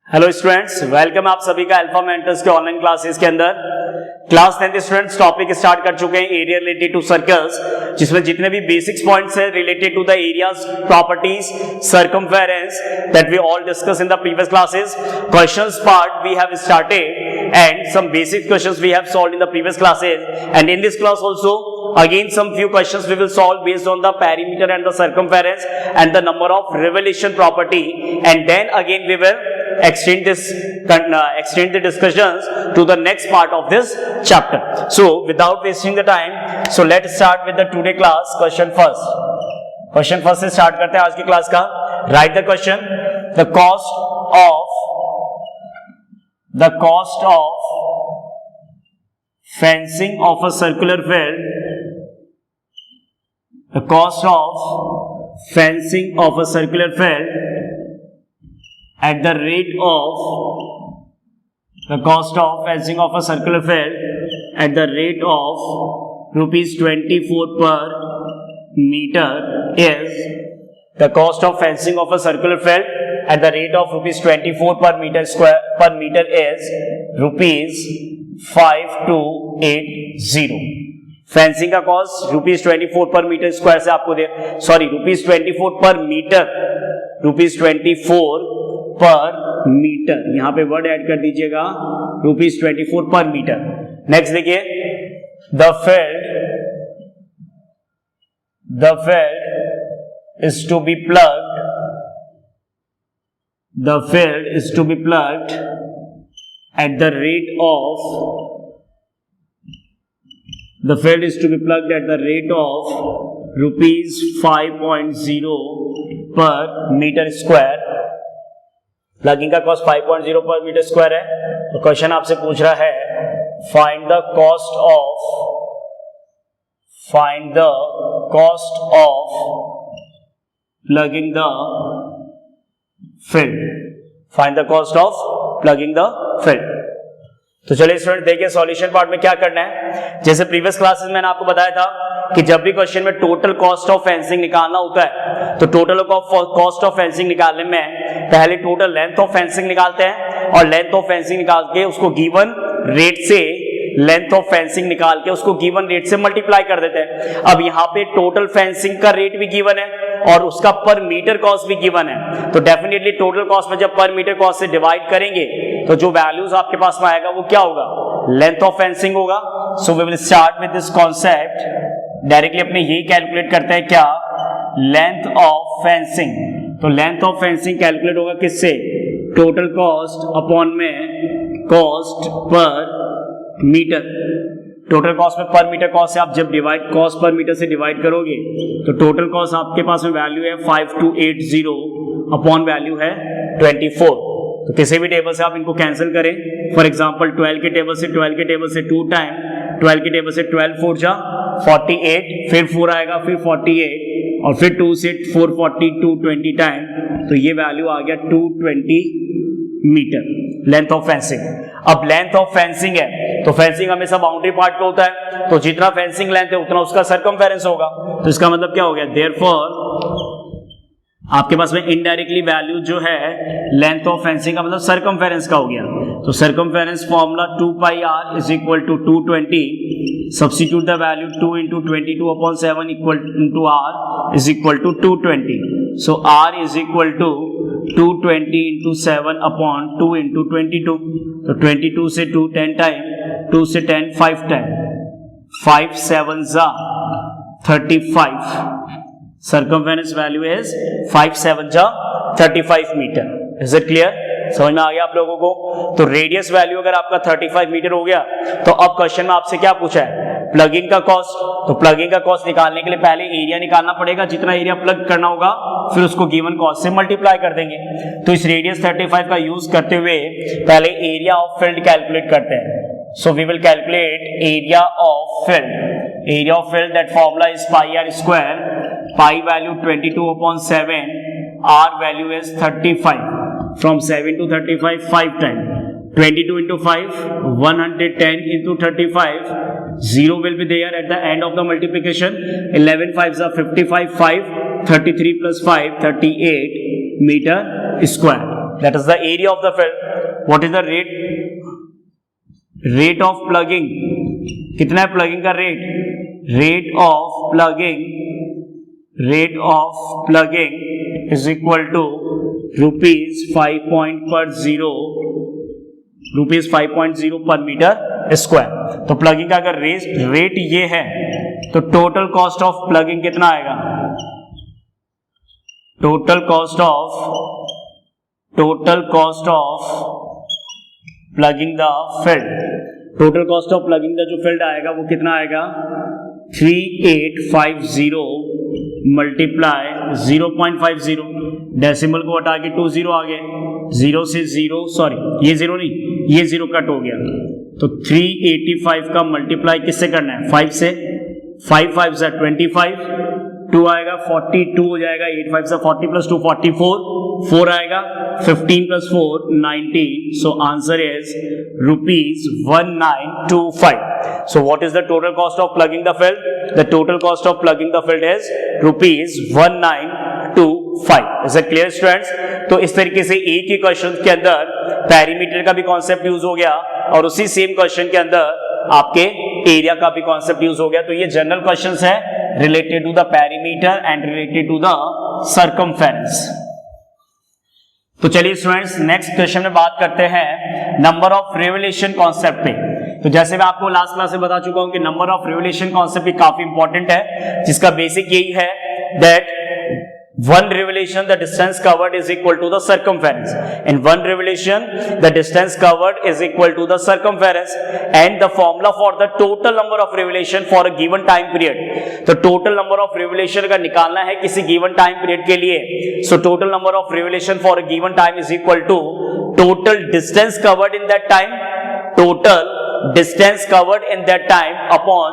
Hello students, welcome आप सभी का अल्फा मेंटर्स के ऑनलाइन क्लासेस के अंदर। क्लास 10 स्टूडेंट्स टॉपिक स्टार्ट कर चुके हैं एरिया रिलेटेड टू सर्कल्स, जिसमें जितने भी बेसिक्स पॉइंट्स है related to the areas, properties, circumference that we all discuss in the previous classes. Questions part we have started and some basic questions we have solved in the previous classes, and in this class also again some few questions we will solve based on the perimeter and the circumference and the number of revolution property, and then again we will extend the discussions to the next part of this chapter. So without wasting the time, so let's start with the today class question first से start करते हैं आज की class का। Write the question, the cost of fencing of a circular field, the cost of fencing of a circular field at the rate of rupees 24 per meter is the cost of fencing of a circular field at the rate of rupees 24 per meter is rupees 5280। Fencing का cost rupees 24 पर metre square से आपको rupees 24 पर metre, यहां पे word add कर दीजिएगा, rupees 24 पर मीटर। नेक्स्ट देखिए, the field is to be plugged at the rate of rupees 5.0 per meter square। Plugging का कॉस्ट 5.0 पर मीटर स्क्वायर है। तो क्वेश्चन आपसे पूछ रहा है find the cost of plugging the field। तो चलिए स्टूडेंट देखिए सॉल्यूशन पार्ट में क्या करना है। जैसे प्रीवियस क्लासेस में मैंने आपको बताया था कि जब भी क्वेश्चन में टोटल कॉस्ट ऑफ फेंसिंग निकालना होता है, तो टोटल कॉस्ट ऑफ फेंसिंग निकालने में पहले टोटल लेंथ ऑफ फेंसिंग निकालते हैं, और लेंथ ऑफ फेंसिंग निकाल के उसको गिवन रेट से मल्टीप्लाई कर देते हैं। अब यहाँ पे टोटल फेंसिंग का रेट भी गिवन है और उसका पर मीटर कॉस्ट भी गिवन है, तो डेफिनेटली टोटल कॉस्ट में जब पर मीटर कॉस्ट से डिवाइड करेंगे तो जो वैल्यूज आपके पास में आएगा वो क्या होगा, लेंथ ऑफ फेंसिंग होगा। So we will start with this concept, directly अपने यही कैलकुलेट करते हैं क्या, लेंथ ऑफ फेंसिंग। तो लेंथ ऑफ फेंसिंग कैलकुलेट होगा किससे, टोटल कॉस्ट अपॉन में cost per metre. Total cost में पर मीटर कॉस्ट से आप जब कॉस्ट पर मीटर से डिवाइड करोगे तो टोटल कॉस्ट आपके पास में वैल्यू है 5280 अपॉन वैल्यू है 24। तो किसी भी टेबल से आप इनको कैंसिल करें, फॉर एग्जांपल 12 के टेबल से 2 टाइम 12 के टेबल से 12 4 जा 48, फिर 4 आएगा, फिर 48, और फिर 2 से 440 220 टाइम, तो ये वैल्यू आ गया 220 मीटर लेंथ ऑफ फेंसिंग। अब लेंथ ऑफ फेंसिंग है तो फेंसिंग हमेशा बाउंड्री पार्ट पे होता है, तो जितना फेंसिंग लेंथ है उतना उसका सरकमफेरेंस होगा। तो इसका मतलब क्या हो गया, देयरफॉर आपके पास में इनडायरेक्टली वैल्यू जो है लेंथ ऑफ फेंसिंग का मतलब सरकमफेरेंस का हो गया। तो circumference formula 2 pi r is equal to 220, substitute the value 2 into 22 upon 7 equal to r is equal to 220। So r is equal to 220 into 7 upon 2 into 22। तो 22 से 2 10 टाइम, 2 से 10 5 time, 5 7 जा 35। Circumference value is 5 7 जा 35 metre. Is it clear, समझ में आ गया आप लोगों को। तो रेडियस वैल्यू अगर आपका 35 मीटर हो गया, तो अब क्वेश्चन में आपसे क्या पूछा है, प्लगिंग का कॉस्ट। तो प्लगिंग का कॉस्ट निकालने के लिए पहले एरिया निकालना पड़ेगा, जितना एरिया प्लग करना होगा फिर उसको गिवन कॉस्ट से मल्टीप्लाई कर देंगे। तो इस रेडियस 35 का यूज करते हुए पहले एरिया ऑफ फील्ड कैलकुलेट करते हैं। So we will calculate area of field, that formula is pi r square, pi value 22 upon 7, r value is 35, from 7 to 35 5 time, 22 into 5 110 into 35, 0 will be there at the end of the multiplication, 11 5s are 55, 5 33 plus 5 38 meter square। That is the area of the field. What is the rate of plugging, कितना है plugging का rate, rate of plugging is equal to rupees 5.0 per metre square. तो plugging का अगर rate ये है तो total cost of plugging कितना आएगा, total cost of plugging the field, total cost of plugging the जो फील्ड आएगा वो कितना आएगा 3850 मल्टीप्लाई 0.50, डेसिमल को हटा के 20 आ गए, 0 से 0 सॉरी ये 0 नहीं, ये 0 कट हो गया, तो 385 का मल्टीप्लाई किससे करना है 5 से, 5 5 से 25, 2 आएगा 42 हो जाएगा, 8 5 से 40 प्लस 2 44, 4 आएगा 15 plus 4 19, so answer is ₹1925। So what is the total cost of plugging the field? The total cost of plugging the field is ₹1925. Is it clear students? तो इस तरीके से एक ही क्वेश्चन के अंदर पैरीमीटर का भी कॉन्सेप्ट यूज हो गया और उसी सेम क्वेश्चन के अंदर आपके एरिया का भी कॉन्सेप्ट यूज हो गया। तो ये जनरल क्वेश्चंस है related to the perimeter and related to the circumference. तो चलिए स्टूडेंट्स नेक्स्ट क्वेश्चन में बात करते हैं नंबर ऑफ रिवोल्यूशन कॉन्सेप्ट पे। तो जैसे मैं आपको लास्ट क्लास में बता चुका हूं कि नंबर ऑफ रिवोल्यूशन कॉन्सेप्ट भी काफी इंपॉर्टेंट है, जिसका बेसिक यही है that one revolution the distance covered is equal to the circumference. In one revolution the distance covered is equal to the circumference, and the formula for the total number of revolution for a given time period. तो total number of revolution का निकालना है किसी given time period के लिए, so total number of revolution for a given time is equal to total distance covered in that time, total distance covered in that time upon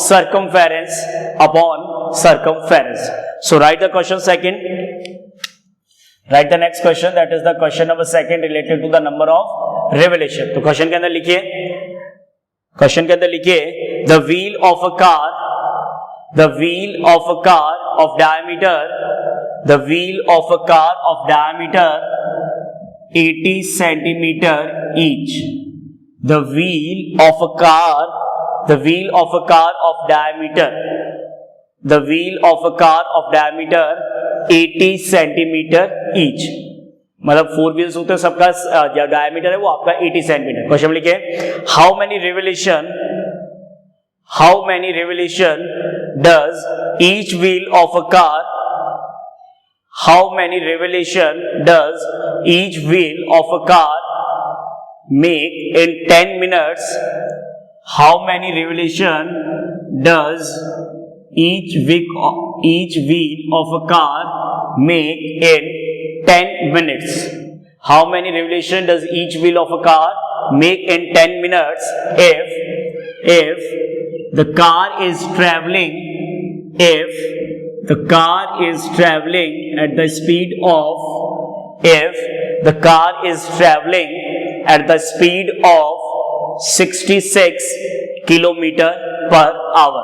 circumference. So write the question second. Write the next question, that is the question number second related to the number of revolution. तो question के अंदर लिखिए the wheel of a car of diameter 80 centimeter each. The wheel of a car of diameter 80 centimeter each. मतलब 4 wheels होते हैं, सबका जो diameter है वो आपका 80 सेंटीमीटर। क्वेश्चन में लिखे how many revolution does each wheel of a car make in 10 minutes? How many revolution does each wheel of a car make in 10 minutes? How many revolution does each wheel of a car make in 10 minutes if the car is traveling at the speed of 66 kilometer per hour.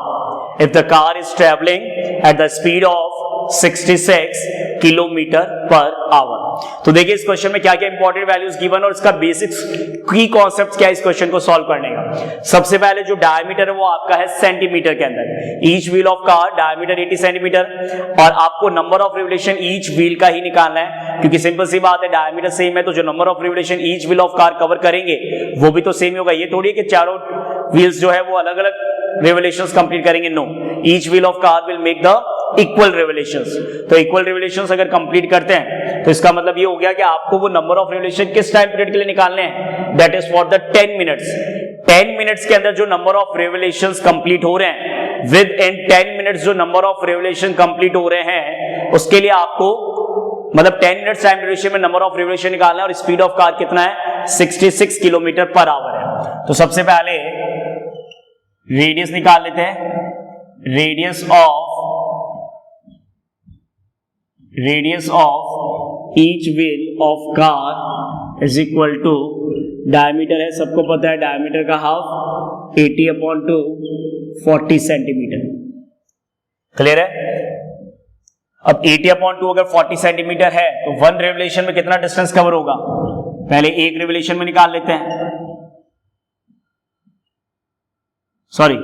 If the car is traveling at the speed of 66 kilometre per hour. तो देखिए इस question में क्या क्या important values given और इसका basic की concept क्या है इस क्वेश्चन को सॉल्व करने का। सबसे पहले जो डायमीटर है वो आपका है सेंटीमीटर के अंदर, each wheel of car diameter 80 centimetre, और आपको number of revolution each wheel का ही निकालना है, क्योंकि सिंपल सी बात है डायमीटर सेम है तो जो number of revolution each wheel of car cover करेंगे वो भी तो सेम ही होगा। ये थोड़ी है कि चारों व्हील्स जो है वो अलग अलग रिवोल्यूशंस कंप्लीट करेंगे, no, each wheel of car will make the equal revolutions. तो इक्वल रिवोल्यूशंस अगर कंप्लीट करते हैं तो इसका मतलब ये हो गया कि आपको वो नंबर ऑफ रिवोल्यूशन किस टाइम पीरियड के लिए निकालने हैं, that is for the 10 minutes. 10 minutes के अंदर जो नंबर ऑफ रिवोल्यूशंस कंप्लीट हो रहे हैं, विद इन 10 मिनट्स जो नंबर ऑफ रिवोल्यूशन कंप्लीट हो रहे हैं, उसके लिए आपको मतलब 10 मिनट्स टाइम ड्यूरेशन में नंबर ऑफ रिवोल्यूशन निकालना है, और स्पीड ऑफ कार कितना है 66 किलोमीटर पर आवर है। तो सबसे पहले रेडियस निकाल लेते हैं, radius of each wheel of car is equal to diameter है, सबको पता है डायमीटर का हाफ 80/2 40 सेंटीमीटर। क्लियर है? अब 80/2 अगर 40 सेंटीमीटर है तो वन रिवोल्यूशन में कितना डिस्टेंस कवर होगा, पहले एक रिवोल्यूशन में निकाल लेते हैं, sorry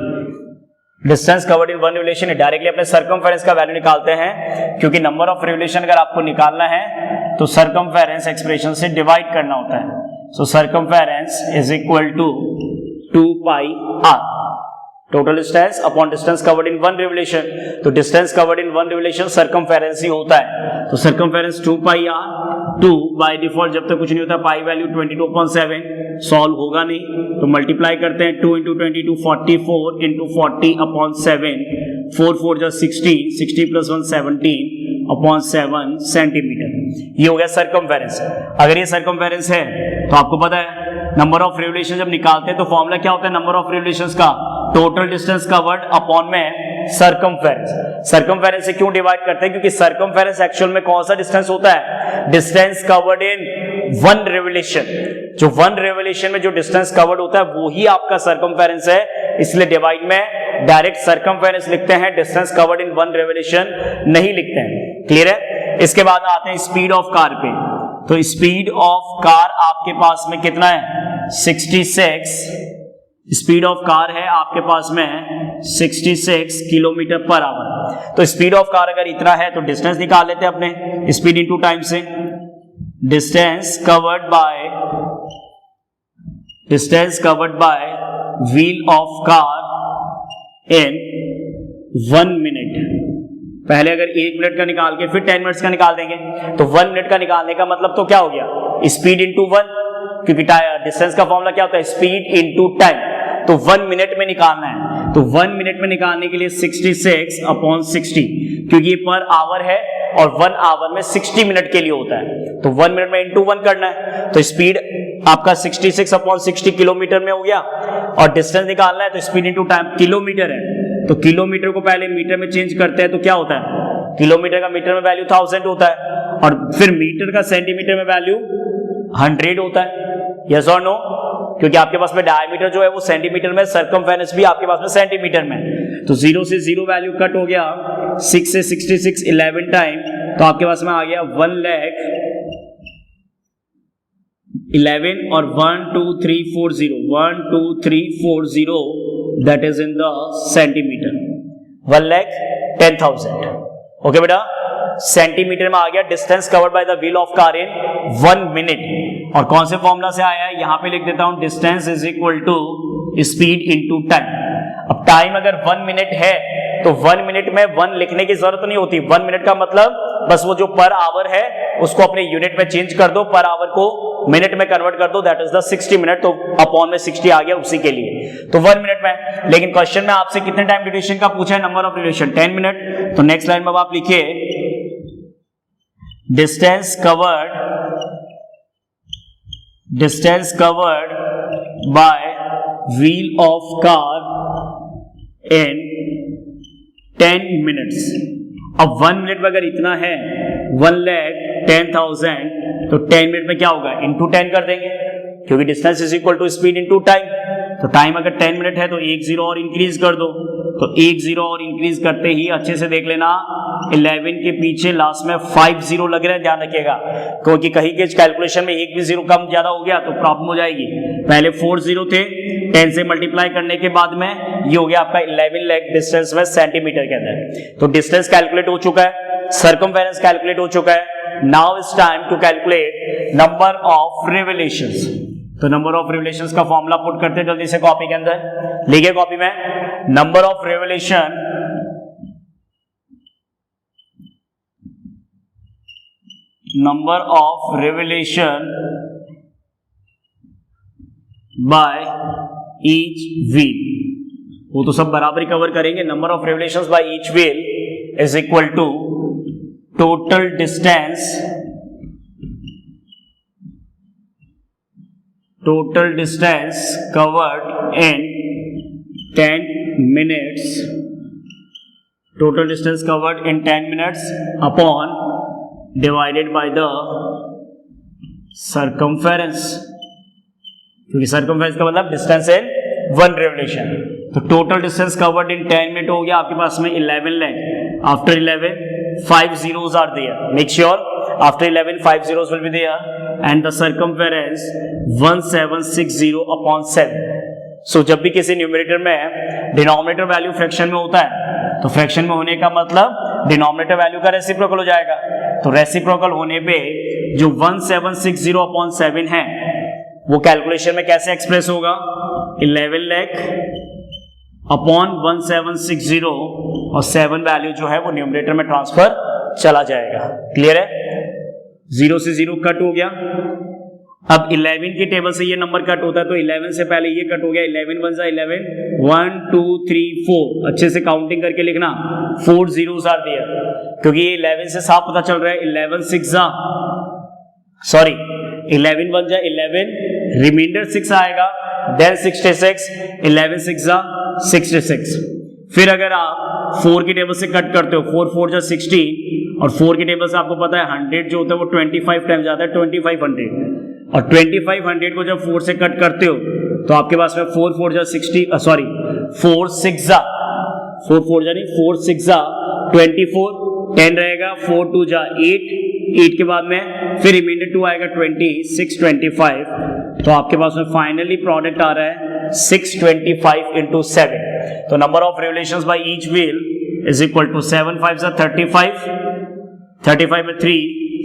distance covered in one revolution, directly अपने सर्कमफेरेंस का वैल्यू निकालते हैं, क्योंकि नंबर ऑफ रिवोल्यूशन अगर आपको निकालना है तो सर्कमफेरेंस एक्सप्रेशन से डिवाइड करना होता है। So circumference is equal to 2 pi r, total distance upon distance covered in one revolution. तो distance covered in one revolution circumference ही होता है, तो circumference 2 pi r, 2 by default जब तक कुछ नहीं होता पाई वैल्यू 22/7, सॉल्व होगा नहीं तो मल्टीप्लाई करते हैं 2 × 22 44 × 40/7, 4 4 जा 60, 60 + 1 17/7 सेंटीमीटर। ये हो गया सर्कमफेरेंस। अगर ये सर्कमफेरेंस है तो आपको पता है नंबर ऑफ रिवोल्यूशन जब निकालते हैं तो फॉर्मूला क्या होता है नंबर ऑफ रिवोल्यूशंस का, टोटल डिस्टेंस कवर्ड अपॉन में सर्कमफेरेंस। सर्कमफेरेंस से क्यों डिवाइड करते हैं, क्योंकि सर्कमफेरेंस एक्चुअल में कौन सा डिस्टेंस होता है, distance covered in one revolution. जो वन रिवोल्यूशन में जो डिस्टेंस कवर्ड होता है वो ही आपका सर्कमफेरेंस है, इसलिए डिवाइड में डायरेक्ट सर्कमफेरेंस लिखते हैं, distance covered in one revolution नहीं लिखते हैं। क्लियर है। इसके बाद आते हैं स्पीड ऑफ कार पे। तो स्पीड ऑफ कार आपके पास में कितना है, 66, स्पीड ऑफ कार है आपके पास में 66 किलोमीटर पर आवर। तो स्पीड ऑफ कार अगर इतना है तो डिस्टेंस निकाल लेते हैं अपने, स्पीड इनटू टाइम से, distance covered by wheel of car in 1 minute. पहले अगर 1 मिनट का निकाल के फिर 10 मिनट्स का निकाल देंगे तो 1 मिनट का निकालने का मतलब तो क्या हो गया, स्पीड इनटू 1, क्योंकि डिस्टेंस का फॉर्मूला क्या होता है, स्पीड इनटू टाइम। तो 1 मिनट में निकालना है, तो 1 मिनट में निकालने के लिए 66/60, क्योंकि ये पर आवर है और 1 आवर में 60 मिनट के लिए होता है, तो 1 मिनट में इनटू 1 करना है। तो स्पीड आपका 66/60 किलोमीटर में हो गया, और डिस्टेंस निकालना है तो स्पीड इनटू टाइम किलोमीटर है, तो किलोमीटर को पहले मीटर में चेंज करते हैं तो क्या होता है, किलोमीटर का मीटर में वैल्यू 1000 होता है, और फिर मीटर का सेंटीमीटर में वैल्यू 100 होता है। यस और नो, क्योंकि आपके पास में डायमीटर जो है वो सेंटीमीटर में, सर्कमफेरेंस भी आपके पास में सेंटीमीटर में। तो 0 से 0 वैल्यू कट हो गया, 6 से 66 11 टाइम, तो आपके पास में आ गया 1,11,000 और 1 2 3 4 0 1 2 3 4 0 that is in the centimetre, 1,10,000। Okay बेटा, सेंटीमीटर में आ गया distance covered by the wheel of car in 1 minute. और कौन से फॉर्मूला से आया है, यहां पे लिख देता हूं, distance is equal to speed into time. अब टाइम अगर 1 मिनट है तो 1 मिनट में 1 लिखने की जरूरत नहीं होती, 1 मिनट का मतलब बस वो जो पर आवर है उसको अपने यूनिट में चेंज कर दो, पर आवर को मिनट में कन्वर्ट कर दो, दैट इज द 60 मिनट, तो अपॉन में 60 आ गया उसी के लिए, तो 1 मिनट में। लेकिन क्वेश्चन में आपसे कितने टाइम ड्यूरेशन का पूछा है, नंबर ऑफ ड्यूरेशन 10 मिनट। तो नेक्स्ट लाइन में आप लिखिए distance covered by wheel of car in 10 minutes. अब 1 मिनट में अगर इतना है 1,10,000, तो 10 मिनट में क्या होगा, इनटू 10 कर देंगे, क्योंकि distance is equal to speed into time. तो टाइम अगर 10 मिनट है तो 1 0 और इंक्रीज कर दो, तो 1 0 और इंक्रीज करते ही अच्छे से देख लेना 11 के पीछे लास्ट में 5 0 लग रहे हैं, ध्यान रखिएगा, क्योंकि कहीं के कैलकुलेशन में एक भी 0 कम ज्यादा हो गया तो प्रॉब्लम हो जाएगी। पहले 4 0 थे, 10 से मल्टीप्लाई करने के बाद में ये हो गया आपका 11 लाख डिस्टेंस में सेंटीमीटर के अंदर। तो डिस्टेंस कैलकुलेट हो चुका है, सर्कमफेरेंस कैलकुलेट हो चुका है। Now it's time to calculate number of revolutions. तो नंबर ऑफ रिवोल्यूशंस का फॉर्मूला पुट करते हैं जल्दी से कॉपी के अंदर, लिखिए कॉपी में, number of revolution by each wheel, वो तो सब बराबरी कवर करेंगे। Number of revolutions by each wheel is equal to total distance covered in 10 minutes, total distance covered in 10 minutes upon divided by the circumference, क्योंकि circumference का मतलब distance in 1 revolution। तो total distance covered in 10 minute हो गया आपके पास में 11 lakh. After 11 5 zeros are there, make sure after 11 5 zeros will be there and the circumference 1760 upon 7. So जब भी किसी न्यूमरेटर में डिनोमिनेटर वैल्यू फ्रैक्शन में होता है तो फ्रैक्शन में होने का मतलब डिनोमिनेटर वैल्यू का रेसिप्रोकल हो जाएगा। तो रेसिप्रोकल होने पे जो 1760 अपॉन 7 है वो कैलकुलेशन में कैसे एक्सप्रेस होगा, 11 लाख अपॉन 1760 और 7 वैल्यू जो है वो न्यूमरेटर में ट्रांसफर चला जाएगा। क्लियर है? 0 से 0 कट हो गया। अब 11 की टेबल से ये नंबर कट होता है तो 11 से पहले ये कट हो गया, 11 वन जा 11, 1 2 3 4, अच्छे से काउंटिंग करके लिखना, 4 zeros आर दिया क्योंकि ये 11 से साफ पता चल रहा है 11 6 जा 11 वन जा 11, रिमाइंडर 6 आएगा, देन 66, 11 6 जा 66। फिर अगर आप 4 की टेबल से कट करते हो, 4 4 जा 16 और 4 की टेबल से आपको पता है 100 जो होता है वो 25 टाइम्स आता है, 2500 और 2500 को जब 4 से कट करते हो तो आपके पास में 4 4 जा 60, 4 6 जा 4 4 जा नहीं 4 6 जा 24, 10 रहेगा, 4 2 जा 8 के बाद में फिर रिमाइंडर 2 आएगा 26 25, तो आपके पास में फाइनली प्रोडक्ट आ रहा है 625 into 7। तो number of revolutions by each wheel is equal to 7 5 जा 35, 35 में 3,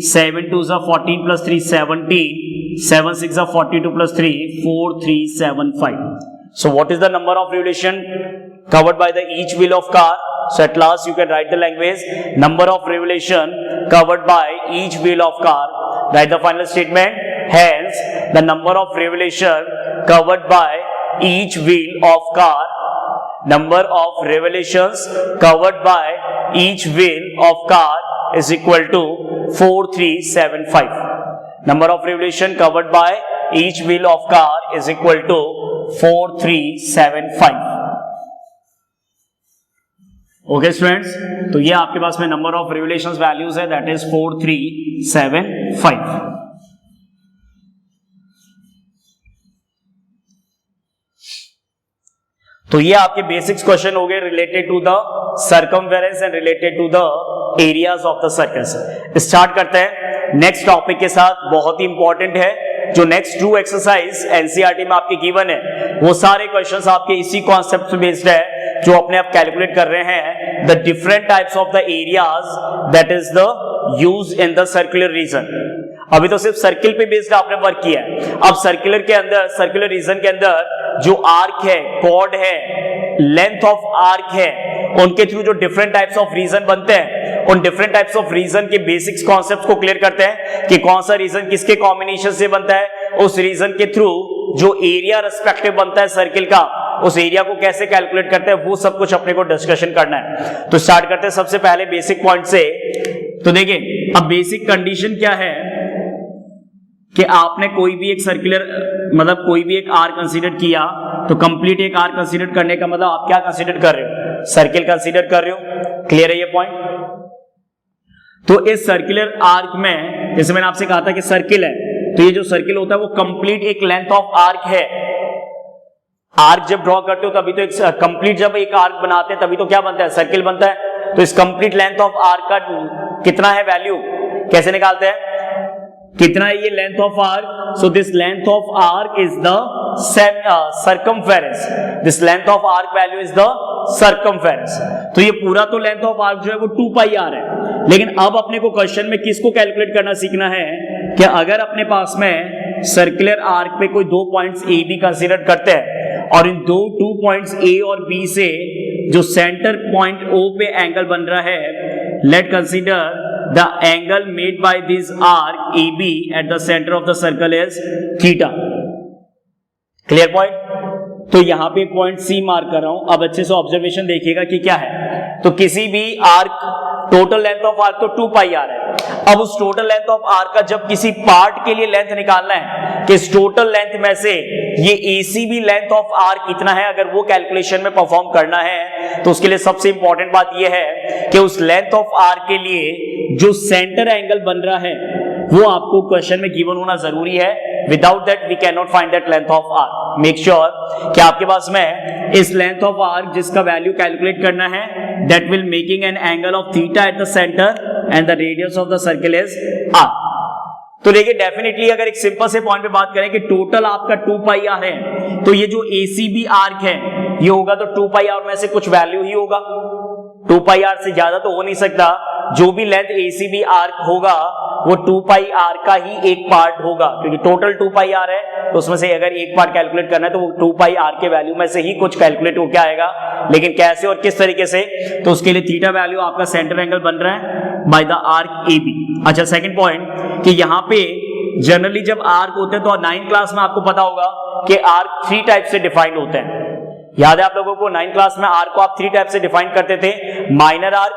7 2 जा 14 प्लस 3 17, 7 6 जा 42 plus 3 4375. So what is the number of revolution covered by the each wheel of car? So at last you can write the language number of revolution covered by each wheel of car. Write the final statement. Hence the number of revolution covered by each wheel of car, number of revolutions covered by each wheel of car is equal to 4375. Number of revolution covered by each wheel of car is equal to 4375. Okay students, तो ये आपके पास में number of revolutions values है, that is 4375। तो ये आपके basics question हो गए related to the circumference and related to the areas of the circles. Start करते हैं नेक्स्ट टॉपिक के साथ, बहुत ही इंपॉर्टेंट है। जो नेक्स्ट 2 एक्सरसाइज एनसीईआरटी में आपके गिवन है वो सारे क्वेश्चंस आपके इसी कॉन्सेप्ट पे बेस्ड है जो अपने आप कैलकुलेट कर रहे हैं the different types of the areas that is the use in the circular region. अभी तो सिर्फ सर्किल पे बेस्ड आपने वर्क किया है, अब सर्कुलर के अंदर, सर्कुलर रीजन के अंदर जो आर्क है, कॉर्ड है, लेंथ ऑफ आर्क है, उनके थ्रू जो डिफरेंट टाइप्स ऑफ रीजन बनते हैं, उन डिफरेंट टाइप्स ऑफ रीजन के बेसिक्स कॉन्सेप्ट्स को क्लियर करते हैं कि कौन सा रीजन किसके कॉम्बिनेशन से बनता है, उस रीजन के थ्रू जो एरिया रेस्पेक्टिव बनता है सर्किल का, उस एरिया को कैसे कैलकुलेट करते हैं, वो सब कुछ अपने को डिस्कशन करना है। तो स्टार्ट करते हैं सबसे पहले बेसिक पॉइंट से। तो देखिए अब बेसिक कंडीशन क्या है कि आपने कोई भी एक सर्कुलर मतलब कोई भी एक आर्क कंसीडर किया तो कंप्लीट एक आर्क कंसीडर करने का मतलब आप क्या कंसीडर कर रहे हो, सर्किल कंसीडर कर रहे हो। क्लियर है ये पॉइंट? तो इस सर्कुलर आर्क में जैसे मैंने आपसे कहा था कि सर्किल है, तो ये जो सर्किल होता है वो कंप्लीट एक लेंथ ऑफ आर्क है। आर्क जब ड्रॉ करते हो तभी तो एक कंप्लीट, जब एक आर्क बनाते हैं तभी तो क्या बनता है, सर्किल बनता है। तो इस कंप्लीट लेंथ ऑफ आर्क का कितना है वैल्यू, कैसे निकालते हैं, कितना है ये length of arc? So this length of arc is the circumference, this length of arc value is the circumference. तो ये पूरा तो लेंथ ऑफ आर्क जो है वो 2 पाई आर है, लेकिन अब अपने को क्वेश्चन में किसको कैलकुलेट करना सीखना है कि अगर अपने पास में सर्कुलर आर्क पे कोई 2 पॉइंट्स ए बी कंसीडर करते हैं और इन 2 पॉइंट्स ए और बी से जो सेंटर पॉइंट ओ पे एंगल बन रहा है, late consider the angle made by this arc AB at the center of the circle is theta. Clear point? तो यहां पे पॉइंट C मार्क कर रहा हूं। अब अच्छे से ऑब्जर्वेशन देखिएगा कि क्या है। तो किसी भी arc, total length of arc तो 2 पाई आर है। अब उस टोटल लेंथ ऑफ आर्क का जब किसी पार्ट के लिए लेंथ निकालना है कि इस टोटल लेंथ में से ये ACB लेंथ ऑफ आर्क कितना है, अगर वो कैलकुलेशन में परफॉर्म करना है तो उसके लिए सबसे इंपॉर्टेंट बात ये है कि उस लेंथ ऑफ आर्क के लिए जो सेंटर एंगल बन रहा है वो आपको क्वेश्चन में गिवन होना जरूरी है। Without that we can not find that length of arc. Make sure कि आपके पास में इस लेंथ ऑफ आर्क जिसका वैल्यू कैलकुलेट करना है, that will making an angle of theta at the centre and the radius of the circle is r। तो देखिए डेफिनेटली अगर एक सिंपल से पॉइंट पे बात करें कि टोटल आपका 2 पाई आर है, तो ये जो ACB आर्क है ये होगा तो 2 पाई आर में से कुछ वैल्यू ही होगा, 2 पाई आर से ज्यादा तो हो नहीं सकता। जो भी लेंथ ACB आर्क होगा वो 2 पाई आर का ही एक पार्ट होगा, क्योंकि टोटल 2 पाई आर है, तो उसमें से अगर एक पार्ट कैलकुलेट करना है तो वो 2 पाई आर के वैल्यू में से ही कुछ कैलकुलेट होकर आएगा। लेकिन कैसे और किस तरीके से, तो उसके लिए थीटा वैल्यू आपका सेंटर एंगल बन रहा है बाय द आर्क AB। अच्छा, सेकंड पॉइंट कि यहां पे जनरली जब आर्क होते हैं तो 9th क्लास में आपको पता होगा कि आर्क 3 टाइप से डिफाइंड होते हैं। याद है आप लोगों को 9th क्लास में आर्क को आप 3 टाइप से डिफाइन करते थे, minor arc,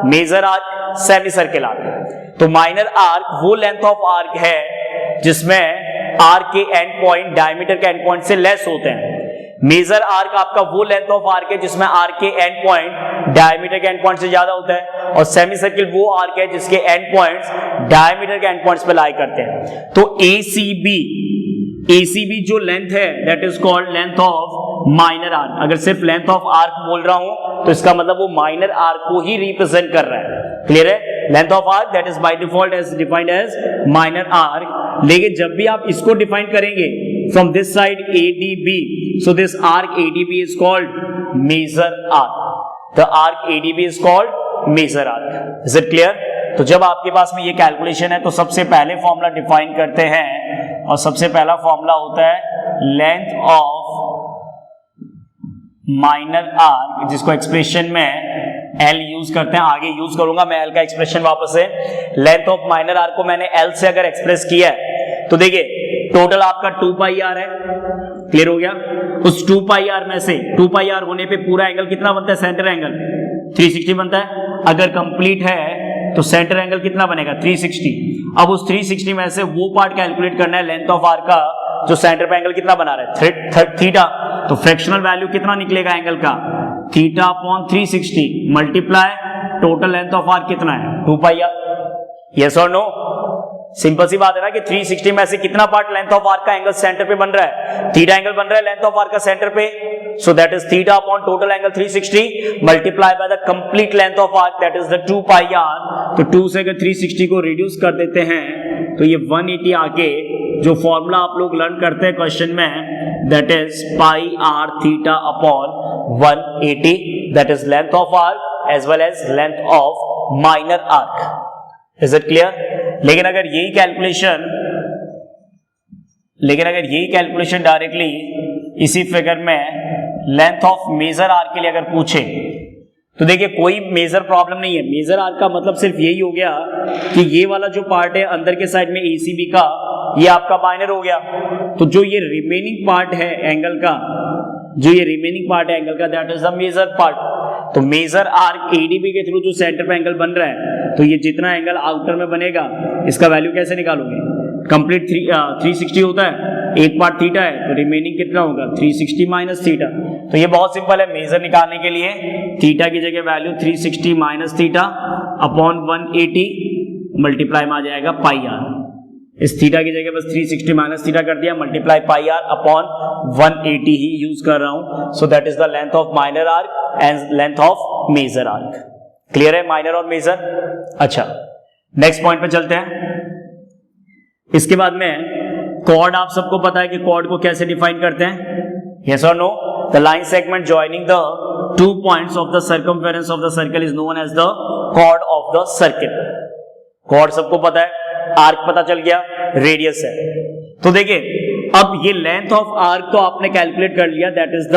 major arc, semi circle arc. तो माइनर आर्क वो लेंथ ऑफ आर्क है जिसमें आर्क के एंड पॉइंट डायमीटर के एंड पॉइंट से लेस होते हैं। मेजर आर्क आपका वो लेंथ ऑफ आर्क है जिसमें आर्क के एंड पॉइंट डायमीटर के एंड पॉइंट से ज्यादा होता है, और सेमी सर्किल वो आर्क है जिसके एंड पॉइंट्स डायमीटर के एंड पॉइंट्स पे लाई करते हैं। तो ACB जो लेंथ है that is called length of minor arc. अगर सिर्फ लेंथ ऑफ आर्क बोल रहा हूं तो इसका मतलब वो माइनर आर्क को ही रिप्रेजेंट कर रहा है। क्लियर है? Length of arc that is by default as defined as minor arc. लेकिन जब भी आप इसको डिफाइन करेंगे from this side ADB, so this arc ADB is called major arc. The arc ADB is called major arc. Is it clear? तो जब आपके पास में ये कैलकुलेशन है तो सबसे पहले फॉर्मूला डिफाइन करते हैं, और सबसे पहला फॉर्मूला होता है लेंथ ऑफ माइनर आर्क, जिसको एक्सप्रेशन में L यूज करते हैं। आगे यूज करूंगा मैं L का एक्सप्रेशन वापस से। लेंथ ऑफ माइनर आर्क को मैंने L से अगर एक्सप्रेस किया है तो देखिए टोटल आपका 2 पाई आर है। क्लियर हो गया? उस 2 पाई आर में से 2 पाई आर होने पे पूरा एंगल कितना बनता है? सेंटर एंगल 360 बनता है। अगर कंप्लीट है तो सेंटर एंगल कितना बनेगा? 360। अब उस 360 में से वो पार्ट कैलकुलेट करना है लेंथ ऑफ आर्क का जो सेंटर पे एंगल कितना बना रहा है? थीटा। तो फ्रैक्शनल वैल्यू कितना निकलेगा एंगल का? Theta upon 360 multiply total length of arc कितना है? 2 पाई आर। यस और नो? सिंपल सी बात है ना कि 360 में से कितना पार्ट लेंथ ऑफ आर्क का एंगल सेंटर पे बन रहा है? थीटा एंगल बन रहा है लेंथ ऑफ आर्क का सेंटर पे, सो that is theta upon total angle 360 multiply by the complete length of arc that is the 2 pi are. तो 2 से अगर 360 को रिड्यूस कर देते हैं तो ये 180 आके जो फॉर्मूला आप लोग लर्न करते हैं क्वेश्चन में that is pi r theta upon 180, that is length of arc as well as length of minor arc. Is it clear? लेकिन अगर यही कैलकुलेशन डायरेक्टली इसी फिगर में लेंथ ऑफ मेजर आर्क के लिए अगर पूछे तो देखिए कोई मेजर प्रॉब्लम नहीं है। मेजर आर्क का मतलब सिर्फ यही हो गया कि ये वाला जो पार्ट है अंदर के साइड में ACB का, ये आपका माइनर हो गया। तो जो ये रिमेनिंग पार्ट है एंगल का, that is the major part. तो मेजर आर्क ADB के थ्रू जो सेंटर पे एंगल बन रहा है, तो ये जितना एंगल आउटर में बनेगा इसका वैल्यू कैसे निकालोगे? कंप्लीट 360 होता है, एक पार्ट थीटा है तो रिमेनिंग कितना होगा? 360 माइनस थीटा। तो ये बहुत सिंपल है। मेजर निकालने के लिए थीटा की जगह value 360 minus theta upon 180 multiply में आ जाएगा पाई आर। इस थीटा की जगह बस 360 माइनस थीटा कर दिया, मल्टीप्लाई पाई आर अपॉन 180 ही यूज कर रहा हूं। So that is the length of minor arc and length of major arc. Clear है माइनर और मेजर? अच्छा, नेक्स्ट पॉइंट पे चलते हैं। इसके बाद में कॉर्ड, आप सबको पता है कि कॉर्ड को कैसे डिफाइन करते हैं? यस और no? The line segment joining the 2 points of the circumference of the circle is known as the chord of the circle. Chord सबको पता है, आर्क पता चल गया, रेडियस है। तो देखिए अब ये लेंथ ऑफ आर्क तो आपने कैलकुलेट कर लिया, that is the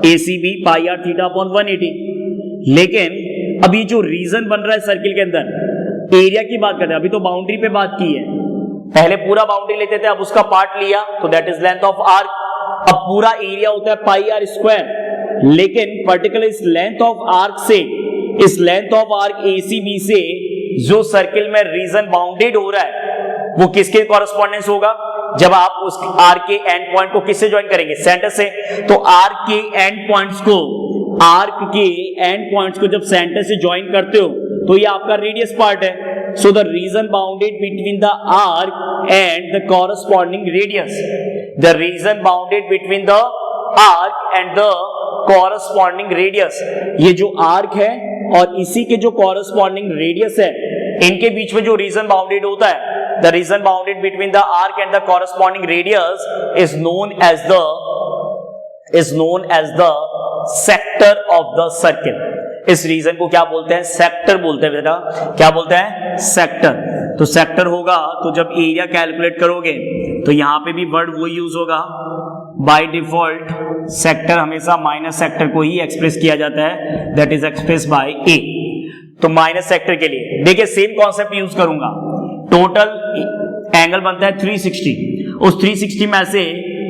ACB pi r theta upon 180। लेकिन अब ये जो रीजन बन रहा है सर्किल के अंदर, एरिया की बात करते हैं, अभी तो बाउंड्री पे बात की है, पहले पूरा बाउंड्री लेते थे, अब उसका पार्ट लिया तो that is length of arc. अब पूरा एरिया होता है पाई आर स्क्वायर, लेकिन पर्टिकुलर इस लेंथ ऑफ आर्क से, इस लेंथ ऑफ आर्क ACB से जो सर्किल में रीजन बाउंडेड हो रहा है वो किसके कॉरेस्पॉन्डेंस होगा? जब आप उस आर्क के एंड पॉइंट को किससे ज्वाइन करेंगे? सेंटर से। तो आर्क के एंड पॉइंट्स को जब सेंटर से ज्वाइन करते हो तो ये आपका रेडियस पार्ट है। So the region bounded between the arc and the corresponding radius, the region bounded between the arc and the corresponding radius, ये जो आर्क है और इसी के जो कॉरेस्पॉन्डिंग रेडियस है इनके बीच में जो रीजन बाउंडेड होता है, the region bounded between the arc and the corresponding radius is known as the sector of the circle. इस रीजन को क्या बोलते हैं? सेक्टर बोलते हैं बेटा। क्या बोलते हैं? सेक्टर। तो सेक्टर होगा तो जब एरिया कैलकुलेट करोगे तो यहां पे भी वर्ड वो यूज होगा। बाय डिफॉल्ट सेक्टर हमेशा माइनस सेक्टर को ही एक्सप्रेस किया जाता है, दैट इज एक्सप्रेस बाय ए। तो माइनस सेक्टर के लिए देखिए सेम कॉन्सेप्ट यूज करूंगा। टोटल एंगल बनता है 360। उस 360 में से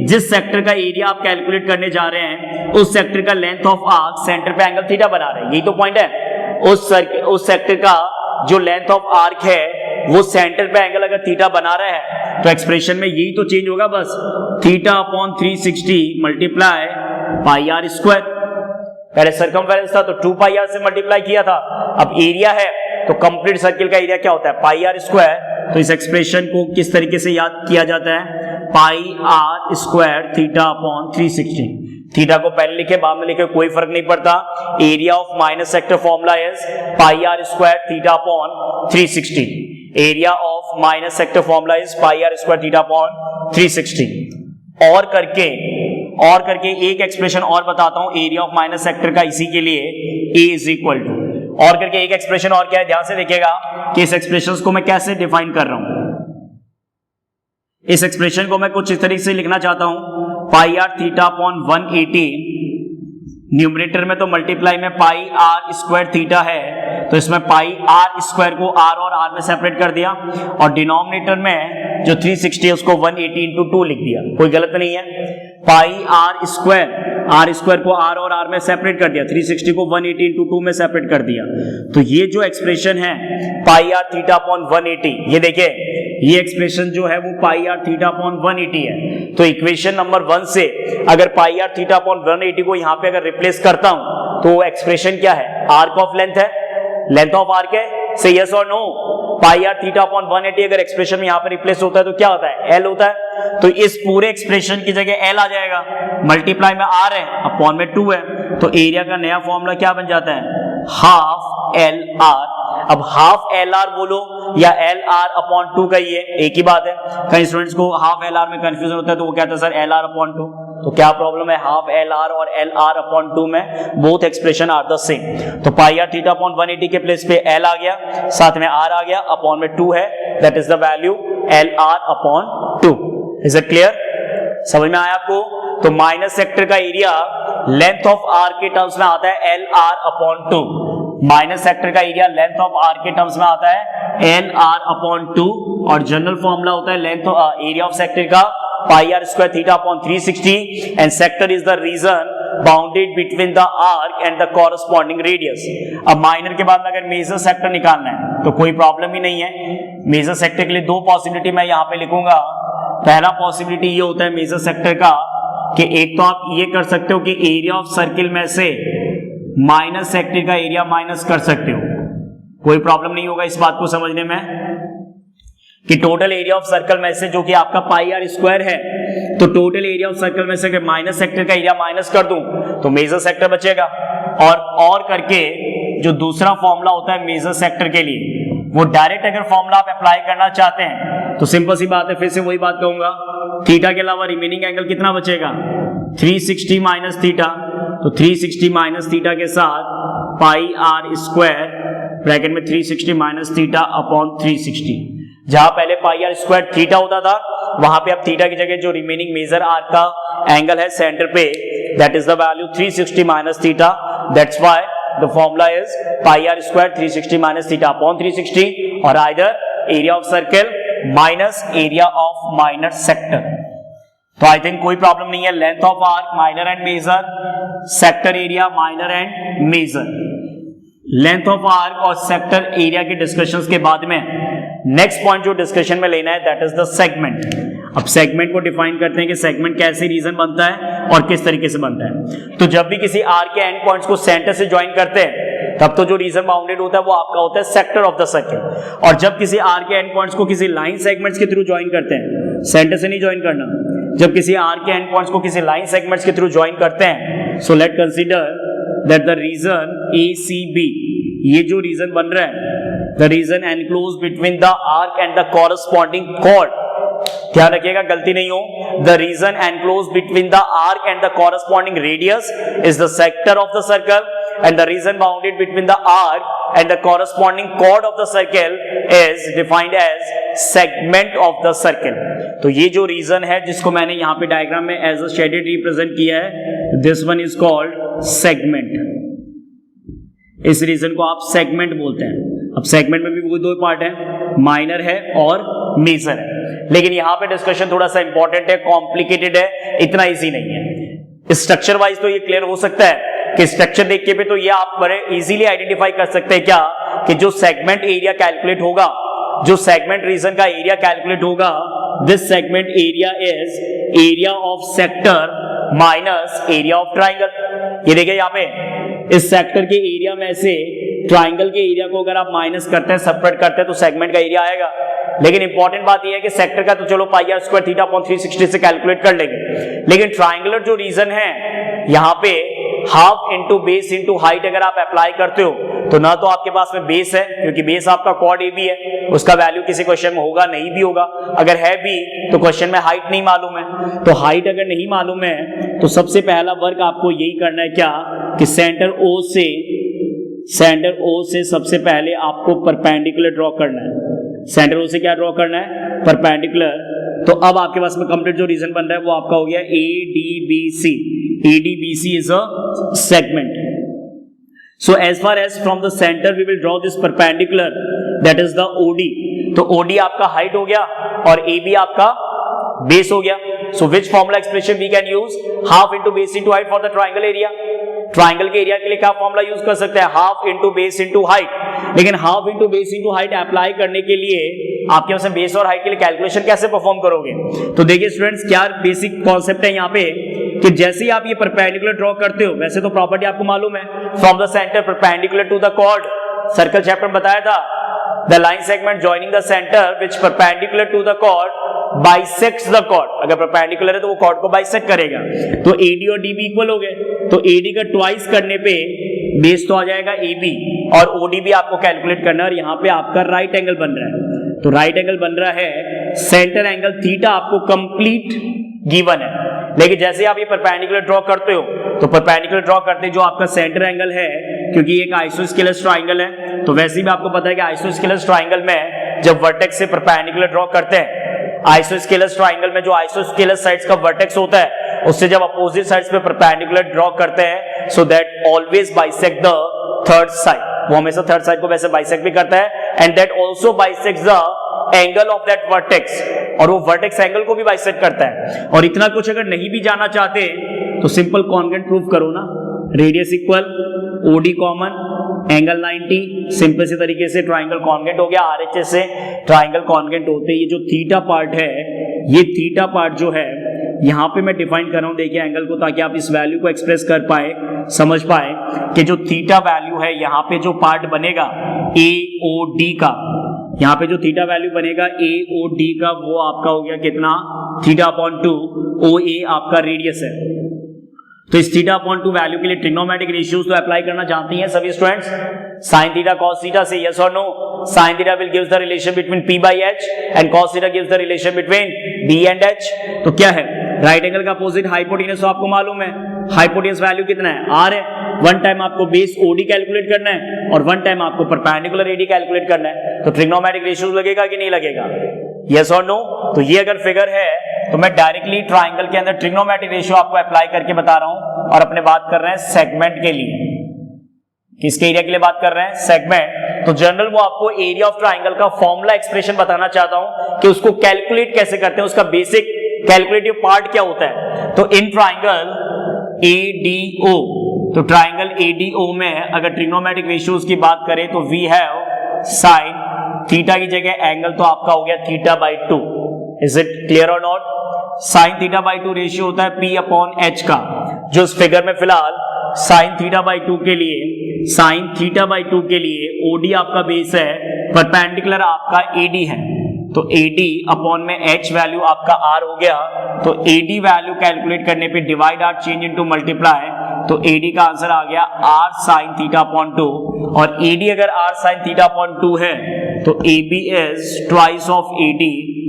जिस सेक्टर का एरिया आप कैलकुलेट करने जा रहे हैं उस सेक्टर का लेंथ ऑफ आर्क सेंटर पे एंगल थीटा बना रहे हैं, यही तो पॉइंट है। उस सेक्टर का जो लेंथ ऑफ आर्क है वो सेंटर पे एंगल अगर थीटा बना रहा है तो एक्सप्रेशन में यही तो चेंज होगा बस, theta upon 360 multiply pi r square. पहले सरकमफेरेंस था तो 2 पाई आर से मल्टीप्लाई किया था, अब एरिया है तो कंप्लीट सर्किल का एरिया क्या होता है? Pi r square. तो इस एक्सप्रेशन को किस तरीके से याद किया जाता है? Pi r square theta upon 360। Theta को पहले लिखे बाद में लिखे कोई फर्क नहीं पड़ता। Area of minus sector formula is pi r square theta upon 360। Area of minus sector formula is pi r square theta upon 360। और करके एक एक्सप्रेशन और बताता हूं एरिया ऑफ माइनस सेक्टर का, इसी के लिए ए इज इक्वल टू, और करके एक एक्सप्रेशन और क्या है ध्यान से देखिएगा कि इस एक्सप्रेशन को मैं कैसे डिफाइन कर रहा हूं। इस एक्सप्रेशन को मैं कुछ इस तरीके से लिखना चाहता हूं, पाई आर थीटा अपॉन 180, न्यूमरेटर में तो मल्टीप्लाई में पाई आर स्क्वायर थीटा है तो इसमें पाई आर स्क्वायर को आर और आर में सेपरेट कर दिया, और डिनोमिनेटर में जो 360 है उसको 180 इंटू 2 लिख दिया, कोई गलत नहीं है। पाई आर स्क्वायर को आर और आर में सेपरेट कर दिया, 360 को 180 इंटू 2 में सेपरेट कर दिया। तो ये जो एक्सप्रेशन है पाई आर थीटा अपॉन 180, ये देखिए ये एक्सप्रेशन जो है वो पाई आर थीटा अपॉन 180 है। तो इक्वेशन नंबर 1 से अगर पाई आर थीटा अपॉन 180 को यहां पे अगर रिप्लेस करता हूं तो एक्सप्रेशन क्या है? आर्क ऑफ लेंथ है, लेंथ ऑफ आर्क है, से यस और no. Pi r theta upon 180 अगर एक्सप्रेशन में यहां पे रिप्लेस होता है तो क्या होता है? एल होता है। तो इस पूरे एक्सप्रेशन की जगह एल आ जाएगा, मल्टीप्लाई में आर है अपॉन में 2 है, तो एरिया का नया फॉर्मूला क्या बन जाता है? Half l are. अब हाफ एल आर बोलो या एल आर अपॉन 2 कहिए, एक ही बात है। कई स्टूडेंट्स को हाफ एल आर में कंफ्यूजन होता है तो वो कहते हैं सर एल आर अपॉन 2, तो क्या प्रॉब्लम है? हाफ एल आर और एल आर अपॉन 2 में both expression are the same. तो पाई आर थीटा अपॉन 180 के प्लेस पे एल आ गया, साथ में आर आ गया, अपॉन में 2 है, that is the value L r upon 2। Is it clear? समझ में आया आपको? तो माइनस सेक्टर का एरिया लेंथ ऑफ आर के टर्म्स में आता है L r upon 2। Minus sector का एरिया लेंथ ऑफ आर के टर्म्स में आता है एल आर अपॉन 2, और जनरल फॉर्मूला होता है लेंथ एरिया ऑफ सेक्टर का pi r square theta upon 360, and sector is the region bounded between the arc and the corresponding radius. अब minor के बाद में अगर मेजर सेक्टर निकालना है तो कोई प्रॉब्लम ही नहीं है। मेजर सेक्टर के लिए 2 पॉसिबिलिटी मैं यहां पे लिखूंगा। पहला पॉसिबिलिटी ये होता है मेजर सेक्टर का कि एक तो आप ये कर सकते हो कि एरिया ऑफ सर्किल में से माइनस सेक्टर का एरिया माइनस कर सकते हो, कोई प्रॉब्लम नहीं होगा इस बात को समझने में कि टोटल एरिया ऑफ सर्कल में से जो कि आपका पाई आर स्क्वायर है, तो टोटल एरिया ऑफ सर्कल में से अगर माइनस सेक्टर का एरिया माइनस कर दूं तो मेजर सेक्टर बचेगा। और करके जो दूसरा फॉर्मूला होता है मेजर सेक्टर के लिए, वो डायरेक्ट अगर फॉर्मूला आप अप्लाई करना चाहते हैं तो सिंपल सी बात है, फिर से वही बात कहूंगा, थीटा के अलावा रिमेनिंग एंगल कितना बचेगा? 360 माइनस थीटा। तो 360 माइनस थीटा के साथ पाई आर स्क्वायर ब्रैकेट में 360 माइनस थीटा अपॉन 360। जहां पहले पाई आर स्क्वायर थीटा होता था वहां पे अब थीटा की जगह जो रिमेनिंग मेजर आर्क का एंगल है सेंटर पे, that is the value 360 minus theta. That's why the formula is pi r square 360 minus theta upon 360, और either area of circle minus area of minor sector. तो I think कोई problem नहीं है। Length of arc minor and major, sector area minor and major. Length of arc और sector area के discussions के बाद में नेक्स्ट पॉइंट जो डिस्कशन में लेना है दैट इज द सेगमेंट। अब सेगमेंट को डिफाइन करते हैं कि सेगमेंट कैसे रीजन बनता है और किस तरीके से बनता है। तो जब भी किसी आर्क के एंड पॉइंट्स को सेंटर से ज्वाइन करते हैं तब तो जो रीजन बाउंडेड होता है वो आपका होता है सेक्टर ऑफ द सर्किल, और जब किसी आर्क के एंड पॉइंट्स को किसी लाइन सेगमेंट्स के थ्रू ज्वाइन करते हैं, सेंटर से नहीं ज्वाइन करना, जब किसी आर्क के एंड पॉइंट्स को किसी लाइन सेगमेंट्स के थ्रू ज्वाइन करते हैं, so let consider that the region ACB, ये जो रीजन बन रहा है, the region enclose between the arc and the corresponding chord, ध्यान रखिएगा गलती नहीं हो, the region enclose between the arc and the corresponding radius is the sector of the circle, and the region bounded between the arc and the corresponding chord of the circle is defined as segment of the circle. तो ये जो reason है जिसको मैंने यहाँ पे diagram में as a shaded represent किया है, this one is called segment. इस रीजन को आप सेगमेंट बोलते हैं। अब सेगमेंट में भी दो पार्ट है, माइनर है और मेजर है, लेकिन यहाँ पे डिस्कशन थोड़ा सा इंपॉर्टेंट है, कॉम्प्लिकेटेड है, इतना इजी नहीं है। स्ट्रक्चर वाइज तो ये क्लियर हो सकता है कि स्ट्रक्चर देख के भी तो ये आप बड़े इजीली आइडेंटिफाई कर सकते हैं क्या, कि जो सेगमेंट एरिया कैलकुलेट होगा, जो सेगमेंट रीजन का एरिया कैलकुलेट होगा, this segment area is area of sector minus area of triangle. ये देखिए यहाँ पे इस सेक्टर के एरिया में से ट्राइंगल के एरिया को अगर आप माइनस करते हैं, सेपरेट करते हैं, तो सेगमेंट का एरिया आएगा। लेकिन इंपॉर्टेंट बात यह है कि सेक्टर का तो चलो पाई आर स्क्वायर थीटा अपॉन 360 से कैलकुलेट कर लेंगे, लेकिन ट्राइंगुलर जो रीजन है यहाँ पे half into base into height अगर आप अप्लाई करते हो तो ना तो आपके पास में बेस है, क्योंकि बेस आपका कॉर्ड ए बी है, उसका वैल्यू किसी क्वेश्चन में होगा नहीं भी होगा, अगर है भी तो क्वेश्चन में हाइट नहीं मालूम है। तो हाइट अगर नहीं मालूम है तो सबसे पहला वर्क आपको यही करना है क्या, कि सेंटर ओ से सबसे पहले आपको परपेंडिकुलर ड्रॉ करना है। सेंटर ओ से क्या ड्रॉ करना है, परपेंडिकुलर। तो अब आपके पास में कंप्लीट जो रीजन बन रहा है वो आपका हो गया ADBC। ADBC is a segment. So as far as from the center we will draw this perpendicular, that is the OD. तो OD आपका हाइट हो गया और AB आपका बेस हो गया। So which formula expression we can use? Half into base into height for the triangle area. Triangle के area के लिए क्या फॉर्मूला यूज कर सकते हैं, half into base into height. लेकिन half into base into height apply करने के लिए आपके पास बेस और हाइट के लिए कैलकुलेशन कैसे परफॉर्म करोगे। तो देखिए स्टूडेंट्स, क्या बेसिक कॉन्सेप्ट है यहाँ पे, कि जैसे ही आप ये परपेंडिकुलर ड्रॉ करते हो, वैसे तो प्रॉपर्टी आपको मालूम है, from the centre perpendicular to the chord, circle chapter में बताया था, the line segment joining the centre which perpendicular to the chord bisects the chord. अगर परपेंडिकुलर है तो वो कॉर्ड को बाइसेक्ट करेगा। तो AD और DB इक्वल हो गए, तो AD का ट्वाइस करने पे बेस तो आ जाएगा AB, और OD भी आपको कैलकुलेट करना है, और यहाँ पे आपका राइट एंगल बन रहा है। तो राइट एंगल बन रहा है, सेंटर एंगल थीटा आपको कंप्लीट गिवन है। लेकिन जैसे आप ये परपेंडिकुलर ड्रॉ करते हो, तो परपेंडिकुलर ड्रॉ करते जो आपका सेंटर एंगल है, क्योंकि एक आइसोस्केलस ट्राइंगल है, तो वैसे भी आपको पता है कि आइसोस्केलस ट्राइंगल में जब वर्टेक्स से परपेंडिकुलर ड्रॉ करते हैं, आइसोस्केलस ट्राइंगल में जो आइसोस्केलस साइड्स का वर्टेक्स होता है, उससे जब अपोजिट साइड्स पे परपेंडिकुलर ड्रॉ करते हैं, so that always bisect the third side. वो हमेशा थर्ड साइड को वैसे बाइसेक्ट भी करता है, and that also bisects the angle of that vertex, और वो वर्टेक्स एंगल को भी बाइसेक्ट करता है। और इतना कुछ अगर नहीं भी जाना चाहते तो सिंपल कॉन्ग्रुएंट प्रूफ करो ना, radius equal OD common, angle 90, simple से तरीके से ट्राइंगल कॉन्ग्रुएंट हो गया। RHS से ट्राइंगल कॉन्ग्रुएंट होते ये जो थीटा पार्ट है, ये थीटा पार्ट जो है यहाँ पे मैं डिफाइन कर रहा हूं, देखिए एंगल को, ताकि आप इस वैल्यू को एक्सप्रेस कर पाए, समझ पाए कि जो थीटा वैल्यू है यहाँ पे जो पार्ट बनेगा AOD का, यहाँ पे जो थीटा वैल्यू बनेगा AOD का, वो आपका हो गया कितना, थीटा अपॉन 2, OA आपका रेडियस है। तो इस थीटा अपॉन 2 वैल्यू के लिए ट्रिग्नोमेट्रिक रेशियोज तो अप्लाई करना जानती हैं सभी students, sine theta cos theta से, यस और no. Sine theta will gives the relation between P by H and cos theta gives the relation between B and H। तो क्या है, राइट एंगल का अपोजिट हाइपोटेनस, तो आपको मालूम है हाइपोटेनस वैल्यू कितना है, R है। वन टाइम आपको बेस OD कैलकुलेट करना है और वन टाइम आपको परपेंडिकुलर AD कैलकुलेट करना है। तो ट्रिग्नोमेट्रिक रेशियोज लगेगा कि नहीं लगेगा, यस और नो। तो ये अगर फिगर है तो मैं डायरेक्टली ट्राइंगल के अंदर ट्रिग्नोमेट्रिक रेशियो आपको अप्लाई करके बता रहा हूं, और अपने बात कर रहे हैं सेगमेंट के लिए। किसके एरिया के लिए बात कर रहे हैं, सेगमेंट। तो जनरल वो आपको एरिया ऑफ ट्राइंगल का फॉर्मूला एक्सप्रेशन बताना चाहता हूं कि उसको कैलकुलेट कैसे करते हैं, उसका बेसिक कैलकुलेटिव पार्ट क्या होता है। तो इन ट्राइंगल ADO, तो ट्राइंगल ADO में अगर ट्रिग्नोमेट्रिक रेशियोज की बात करें तो वी हैव साइन थीटा की जगह एंगल तो आपका हो गया theta by 2। Is it clear और not. Sine theta by 2 ratio होता है P अपॉन H का, जो इस फिगर में फिलहाल साइन थीटा बाई 2 के लिए, साइन थीटा बाई 2 के लिए OD आपका बेस है, परपेंडिकुलर आपका AD है, तो AD अपॉन में H वैल्यू आपका R हो गया। तो AD वैल्यू कैलकुलेट करने पे divide R change into multiply, तो AD का आंसर आ गया R साइन थीटा अपॉन 2, और AD अगर r sin थीटा अपॉन 2 है तो AB is twice of AD,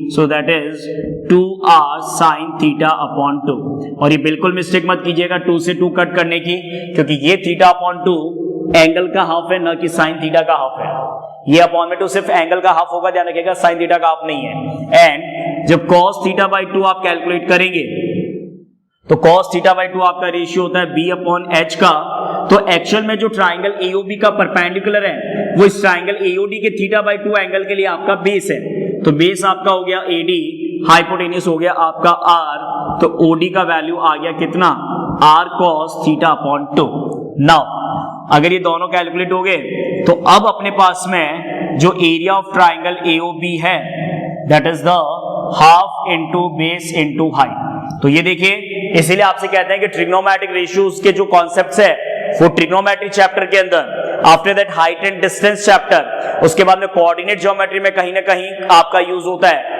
so that is 2r sin theta upon 2। और ये बिल्कुल मिस्टेक मत कीजिएगा 2 से 2 कट करने की, क्योंकि ये थीटा अपॉन 2 एंगल का हाफ है, न कि साइन थीटा का हाफ है। ये अपॉन में 2 सिर्फ एंगल का हाफ होगा, ध्यान रखिएगा, साइन थीटा का हाफ नहीं है। एंड जब cos थीटा बाई 2 आप कैलकुलेट करेंगे तो cos थीटा बाई 2 आपका रेशियो होता है b अपॉन h का। तो एक्चुअल में जो ट्राइंगल AOB का परपेंडिकुलर है वो इस ट्राइंगल AOD के थीटा बाई 2 एंगल के लिए आपका बेस है। तो बेस आपका हो गया AD, हाइपोटेन्यूस हो गया आपका R, तो OD का वैल्यू आ गया कितना, R cos theta upon 2। Now अगर ये दोनों कैलकुलेट हो गए तो अब अपने पास में जो एरिया ऑफ ट्राइंगल AOB है that is the half into base into height. तो ये देखिए, इसीलिए आपसे कहते हैं कि ट्रिग्नोमेट्रिक रेशियोज के जो कॉन्सेप्ट्स है वो ट्रिग्नोमेट्री चैप्टर के अंदर, after that height and distance chapter, उसके बाद में कोऑर्डिनेट ज्योमेट्री में कहीं ना कहीं आपका यूज होता है,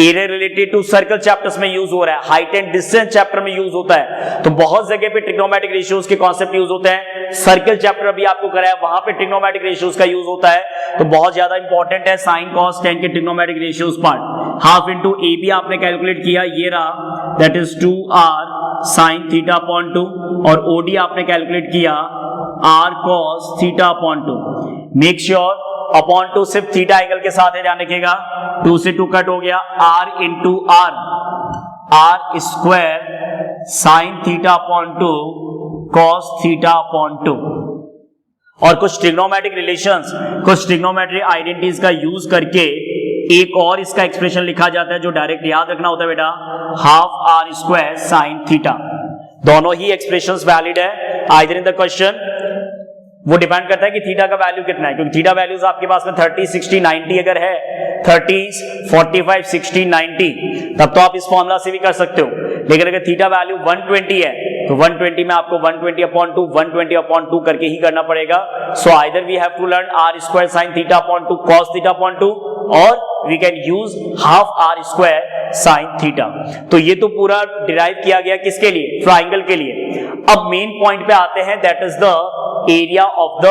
area related to circle chapters में यूज हो रहा है, हाइट एंड डिस्टेंस चैप्टर में यूज होता है। तो बहुत जगह पे ट्रिग्नोमेट्रिक रेशियोज के कॉन्सेप्ट यूज होते हैं। सर्कल चैप्टर अभी आपको कराया, वहां पे ट्रिग्नोमेट्रिक रेशियोज का यूज होता है। तो बहुत ज्यादा इंपॉर्टेंट है साइन कॉस टेन के trigonometric ratios part. Half into AB आपने कैलकुलेट किया, ये रहा, that is 2r sign theta upon 2, और OD आपने कैलकुलेट किया r cos theta upon 2। Make sure upon 2 सिर्फ थीटा एंगल के साथ है, ध्यान रखिएगा, 2 से 2 कट हो गया, r into r square sine theta upon 2 cos theta upon 2। और कुछ ट्रिग्नोमेट्रिक रिलेशंस, कुछ ट्रिग्नोमेट्रिक आइडेंटिटीज का यूज करके एक और इसका एक्सप्रेशन लिखा जाता है जो डायरेक्ट याद रखना होता है बेटा, half r square sine theta. दोनों ही एक्सप्रेशंस वैलिड है आइदर इन द क्वेश्चन। वो डिपेंड करता है कि थीटा का वैल्यू कितना है, क्योंकि थीटा वैल्यूज आपके पास में 30, 60, 90 अगर है, 30, 45, 60, 90, तब तो आप इस फॉर्मूला से भी कर सकते हो। लेकिन अगर थीटा वैल्यू 120 है तो 120 में आपको 120 अपॉन 2 120 अपॉन 2 करके ही करना पड़ेगा। So either we have to learn r square sine theta upon 2 cos theta upon 2, और we can use half r square sine theta. तो ये तो पूरा डिराइव किया गया किसके लिए, ट्राइंगल के लिए। अब मेन पॉइंट पे आते हैं, that is the area of the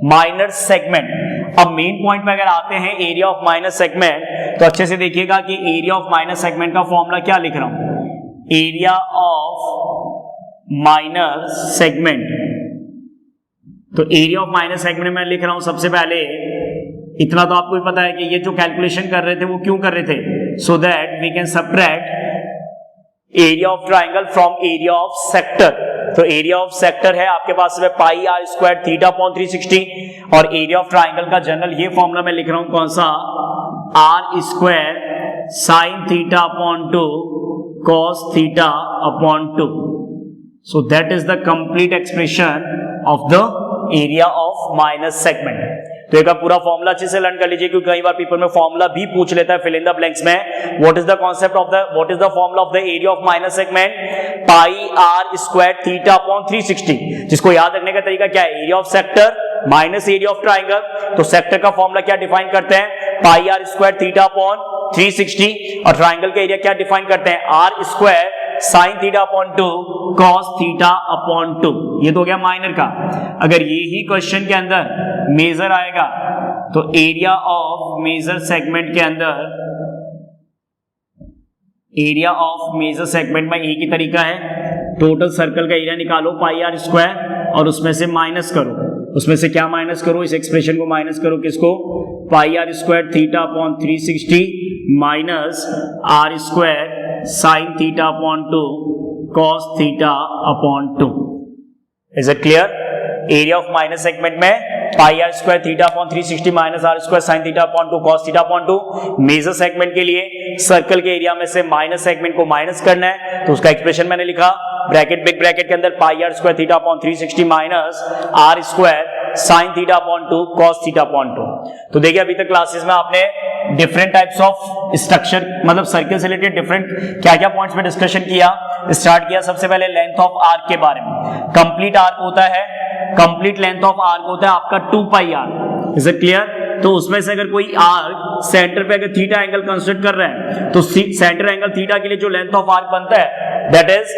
minor segment. अब मेन पॉइंट पे अगर आते हैं एरिया ऑफ माइनर सेगमेंट, तो अच्छे से देखिएगा कि एरिया ऑफ माइनर सेगमेंट का फॉर्मूला क्या लिख रहा हूं, एरिया ऑफ माइनर सेगमेंट। तो एरिया ऑफ माइनर सेगमेंट मैं लिख रहा हूं सबसे पहले, इतना तो आपको भी पता है कि ये जो कैलकुलेशन कर रहे थे वो क्यों कर रहे थे, so that we can subtract area of triangle from area of sector. तो एरिया ऑफ सेक्टर है आपके पास में pi r square theta upon 360, और एरिया ऑफ ट्राइंगल का जनरल ये फॉर्मूला मैं लिख रहा हूं, कौन सा, r square sine theta upon 2 cos theta upon 2। So that is the complete expression of the area of minus segment. तो एक पूरा फॉर्मूला अच्छे से लर्न कर लीजिए, क्योंकि कई बार पेपर में फॉर्मूला भी पूछ लेता है फिल इन द ब्लैंक्स में। What is the concept of the, what is the formula of the area of minus segment, pi r square theta upon 360, जिसको याद रखने का तरीका क्या है, area of sector minus area of triangle. तो sector का फॉर्मूला क्या डिफाइन करते हैं, पाई r स्क्वायर थीटा अपॉन 360, और ट्राइंगल का एरिया क्या डिफाइन करते हैं, r square sine theta upon 2 cos theta upon 2। ये तो हो गया माइनर का। अगर ये ही क्वेश्चन के अंदर मेजर आएगा तो एरिया ऑफ मेजर सेगमेंट के अंदर, एरिया ऑफ मेजर सेगमेंट में एक ही तरीका है, टोटल सर्कल का एरिया निकालो पाई r स्क्वायर और उसमें से माइनस करो। उसमें से क्या माइनस करो, इस एक्सप्रेशन को माइनस करो, किसको, pi r square theta upon 360 minus r square sine theta upon 2 cos theta upon 2। Is it clear? Area of minus segment में pi r square theta upon 360 minus r square sine theta upon 2 cos theta upon 2। Major segment के लिए circle के area में से minus segment को minus करना है, तो उसका एक्सप्रेशन मैंने लिखा, ब्रैकेट बिग ब्रैकेट के अंदर पाई r square theta upon 360 minus r square sine theta upon 2 cos theta upon 2। तो देखिए अभी तक क्लासेस में आपने डिफरेंट टाइप्स ऑफ स्ट्रक्चर, मतलब सर्कल से रिलेटेड डिफरेंट क्या क्या पॉइंट्स में डिस्कशन किया। स्टार्ट किया सबसे पहले लेंथ ऑफ आर्क के बारे में। कंप्लीट आर्क होता है, कंप्लीट लेंथ ऑफ आर्क होता है आपका 2 pi are. Is it clear? तो उसमें से अगर कोई आर्क सेंटर पे अगर थीटा एंगल कंस्ट्रक्ट कर रहा है तो सेंटर एंगल थीटा के लिए जो लेंथ ऑफ आर्क बनता है that is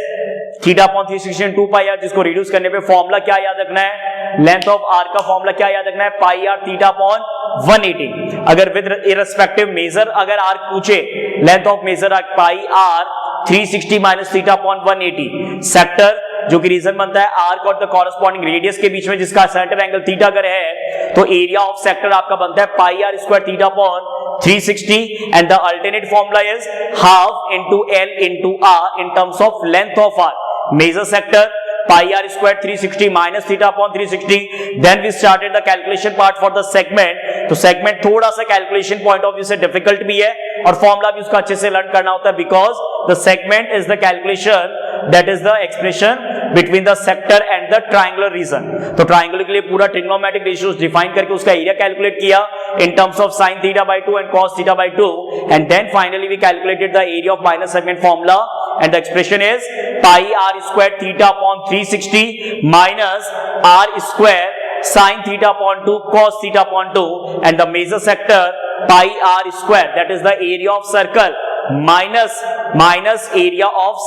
theta upon 360 2 pi r, जिसको रिड्यूस करने पे फॉर्मूला क्या याद रखना है, लेंथ ऑफ आर्क का फॉर्मूला क्या याद रखना है, पाई आर थीटा अपॉन 180। अगर विद इररिस्पेक्टिव मेजर अगर आर्क पूछे, length of major arc pi r 360 minus theta upon 180। Sector जो कि रीजन बनता है आर्क और द कॉरेस्पॉन्डिंग रेडियस के बीच में जिसका सेंटर एंगल थीटा अगर है, तो एरिया ऑफ सेक्टर आपका बनता है pi r square theta upon 360 and the alternate formula is half into l into r in terms of length of r. Major sector pi r square 360 minus theta upon 360. Then we started the calculation part for the segment. तो segment थोड़ा सा calculation point of view से difficult भी है और formula भी उसका अच्छे से लर्न करना होता है, because the segment is the calculation that is the expression between the sector and the triangular region. तो triangle के लिए पूरा trigonometric ratios define करके उसका area calculate किया in terms of sin theta by 2 and cos theta by 2, and then finally we calculated the area of minor segment formula, and the expression is pi r square theta upon 360 minus r square sin theta upon 2 cos theta upon 2, and the major sector pi r square, that is the area of circle minus area of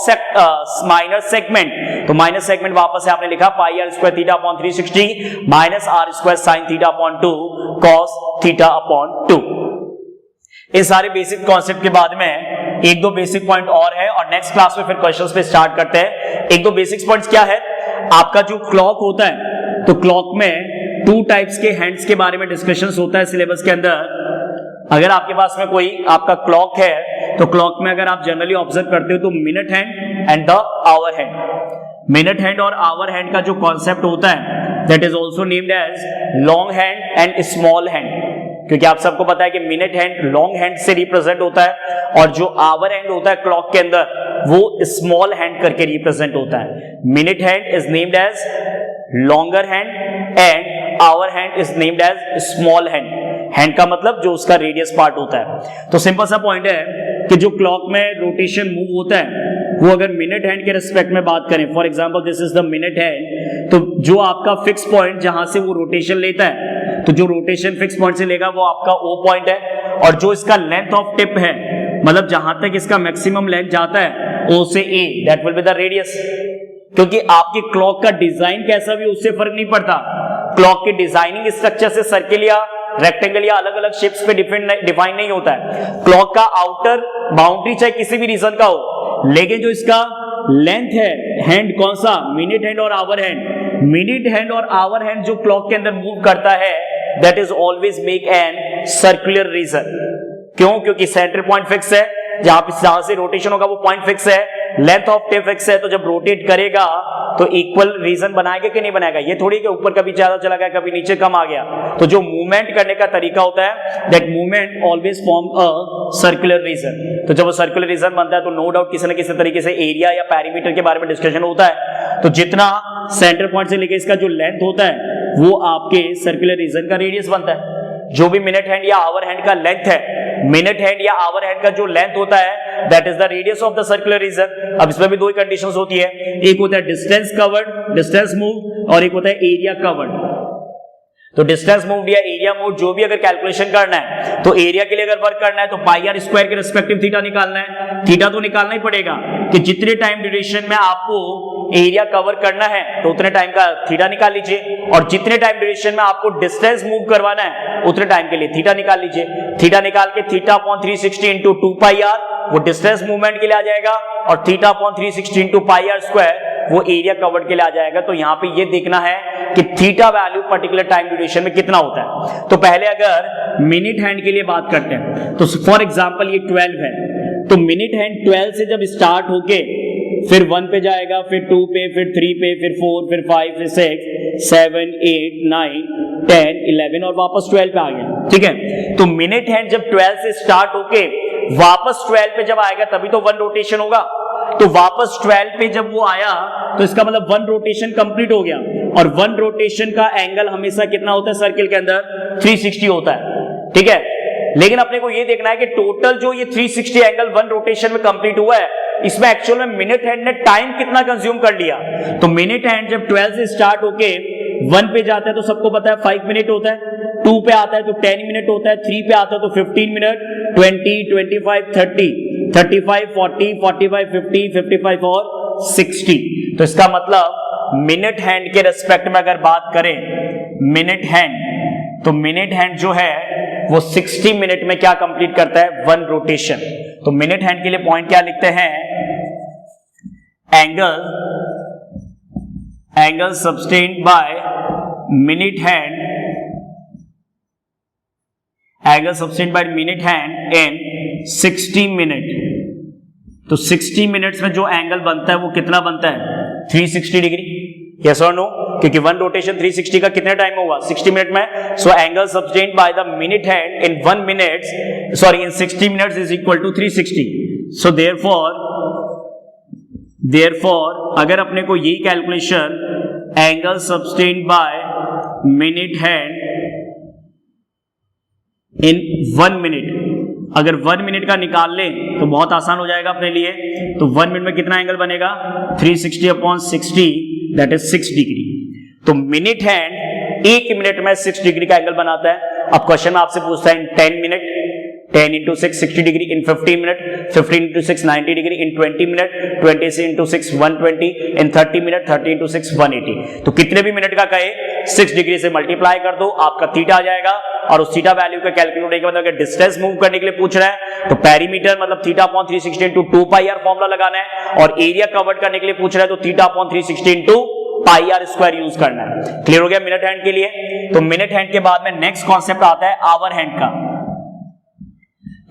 minor segment. तो minor segment वापस से आपने लिखा pi r square theta upon 360 minus r square sine theta upon 2 cos theta upon 2। इस सारे basic concept के बाद में एक दो बेसिक पॉइंट और है और नेक्स्ट क्लास में फिर क्वेश्चंस पे स्टार्ट करते हैं। एक दो बेसिक पॉइंट्स क्या है, आपका जो क्लॉक होता है तो क्लॉक में 2 टाइप्स के हैंड्स के बारे में डिस्कशंस होता है सिलेबस के अंदर। अगर आपके पास में कोई आपका क्लॉक है तो क्लॉक में अगर आप जनरली ऑब्जर्व करते हो तो minute hand and the hour hand. Minute hand और आवर हैंड का जो कॉन्सेप्ट होता है that is also named as long hand and small hand, क्योंकि आप सबको पता है कि मिनट हैंड लॉन्ग हैंड से रिप्रेजेंट होता है और जो आवर हैंड होता है क्लॉक के अंदर वो स्मॉल हैंड करके रिप्रेजेंट होता है। Minute hand is named as longer hand and hour hand is named as small hand. Hand का मतलब जो उसका रेडियस पार्ट होता है। तो सिंपल सा पॉइंट है कि जो क्लॉक में रोटेशन मूव होता है वो अगर मिनट हैंड के रिस्पेक्ट में बात करें, for example this is the minute hand, तो जो आपका फिक्स पॉइंट जहां से वो रोटेशन लेता है, तो जो रोटेशन फिक्स पॉइंट से लेगा वो आपका ओ पॉइंट है, और जो इसका लेंथ ऑफ टिप है मतलब जहां तक इसका मैक्सिमम लेंथ जाता है ओ से A, that will be the radius. क्योंकि आपकी क्लॉक का डिजाइन कैसा भी उससे फर्क नहीं पड़ता, क्लॉक की डिजाइनिंग स्ट्रक्चर से सर्किल या रेक्टेंगल या अलग अलग शेप्स पे डिफाइन नहीं होता है। क्लॉक का आउटर बाउंड्री चाहे किसी भी रीजन का हो, लेकिन जो इसका लेंथ है हैंड कौन सा, मिनट हैंड और आवर हैंड, मिनट हैंड और आवर हैंड जो क्लॉक के अंदर मूव करता है that is always make an circular region. क्यों? क्योंकि सेंटर पॉइंट फिक्स है, जहां से रोटेशन होगा वो पॉइंट फिक्स है, लेंथ ऑफ टिप फिक्स है, तो जब रोटेट करेगा तो इक्वल रीजन बनाएगा कि नहीं बनाएगा। ये थोड़ी कि ऊपर कभी ज्यादा चला गया कभी नीचे कम आ गया। तो जो मूवमेंट करने का तरीका होता है that movement always form a circular region. तो जब वो सर्कुलर रीजन बनता है तो नो डाउट किसी न किसी तरीके से एरिया या पैरीमीटर के बारे में डिस्कशन होता है। तो जितना सेंटर पॉइंट से लेकर इसका जो लेंथ होता है वो आपके सर्कुलर रीजन का रेडियस बनता है। जो भी मिनट हैंड या आवर हैंड का लेंथ है, मिनट हैंड या आवर हैंड का जो लेंथ होता है that is the radius of the circular region. अब इसमें भी दो ही कंडीशंस होती है, एक होता है डिस्टेंस कवर्ड, डिस्टेंस मूव, और एक होता है एरिया कवर्ड। तो डिस्टेंस मूव या एरिया मूव जो भी अगर कैलकुलेशन करना है तो एरिया के लिए अगर वर्क करना है तो पाई आर स्क्वायर के रिस्पेक्टिव थीटा निकालना है। थीटा तो निकालना ही पड़ेगा कि जितने टाइम ड्यूरेशन में आपको एरिया कवर करना है तो उतने टाइम का थीटा निकाल लीजिए, और जितने टाइम ड्यूरेशन में आपको डिस्टेंस मूव करवाना है उतने टाइम के लिए थीटा निकाल लीजिए। थीटा निकाल के theta upon 360 into 2 pi r वो डिस्टेंस मूवमेंट के लिए आ जाएगा, और theta upon 360 into pi r square वो एरिया कवर्ड के लिए आ जाएगा। तो यहाँ पे ये देखना है कि theta value particular time duration में कितना होता है। तो पहले अगर मिनट हैंड के लिए बात करते हैं तो फॉर एग्जांपल ये 12 है, तो मिनट हैंड 12 से जब स्टार्ट होके फिर 1 पे जाएगा, फिर 2 पे, फिर 3 पे, फिर 4, फिर 5, फिर 6, 7, 8, 9, 10, 11 और वापस 12 पे आ गया। ठीक है, तो मिनट हैंड जब 12 से स्टार्ट होके वापस 12 पे जब आएगा तभी तो 1 रोटेशन होगा। तो वापस 12 पे जब वो आया तो इसका मतलब 1 रोटेशन कंप्लीट हो गया, और 1 रोटेशन का एंगल हमेशा कितना होता है सर्किल के अंदर 360 होता है। ठीक है, लेकिन अपने को ये देखना है कि टोटल जो ये 360 एंगल 1 रोटेशन में कंप्लीट हुआ है इसमें एक्चुअल में मिनट हैंड ने टाइम कितना कंज्यूम कर लिया। तो मिनट हैंड जब 12 से स्टार्ट होके 1 पे जाता है तो सबको पता है 5 मिनट होता है, 2 पे आता है तो 10 मिनट होता है, 3 पे आता है तो 15 मिनट, 20, 25, 30, 35, 40, 45, 50, 55 और 60। तो इसका मतलब मिनट हैंड के रेस्पेक्ट में अगर बात करें, मिनट हैंड, तो मिनट हैंड जो है वो 60 मिनट में क्या कंप्लीट करता है, 1 रोटेशन। तो मिनट हैंड के लिए पॉइंट क्या लिखते हैं, angle subtended by minute hand, angle subtended by minute hand in 60 minute. तो 60 मिनट्स में जो एंगल बनता है वो कितना बनता है, 360 डिग्री। यस और नो, क्योंकि 1 रोटेशन 360 का कितने टाइम होगा, 60 मिनट में। So angle subtended by the minute hand in 1 minute, sorry in 60 minutes is equal to 360। So therefore अगर अपने को यही calculation angle subtended by minute hand in 1 minute, अगर 1 मिनट का निकाल लें तो बहुत आसान हो जाएगा अपने लिए। तो 1 मिनट में कितना एंगल बनेगा, 360 अपॉन 60, दैट इज 6 डिग्री। तो मिनट हैंड 1 मिनट में 6 डिग्री का एंगल बनाता है। अब क्वेश्चन आपसे पूछता है इन 10 मिनट, 10 into 6 60 डिग्री, इन 15 मिनट 15 into 6 90 डिग्री, इन 20 मिनट 20 into 6 120, इन 30 मिनट 30 into 6 180। तो कितने भी मिनट का कहे 6 डिग्री से मल्टीप्लाई कर दो, आपका थीटा आ जाएगा। और उस थीटा वैल्यू का कैलकुलेट होने के बाद अगर डिस्टेंस मूव करने के लिए पूछ रहा है तो पेरीमीटर मतलब theta upon 360 into 2 pi r formula लगाना है, और एरिया कवर्ड करने के लिए पूछ रहा है तो theta upon 360 into pi r square use करना है। क्लियर हो गया मिनट हैंड के लिए। तो मिनट हैंड के बाद में नेक्स्ट कॉन्सेप्ट आता है आवर हैंड का।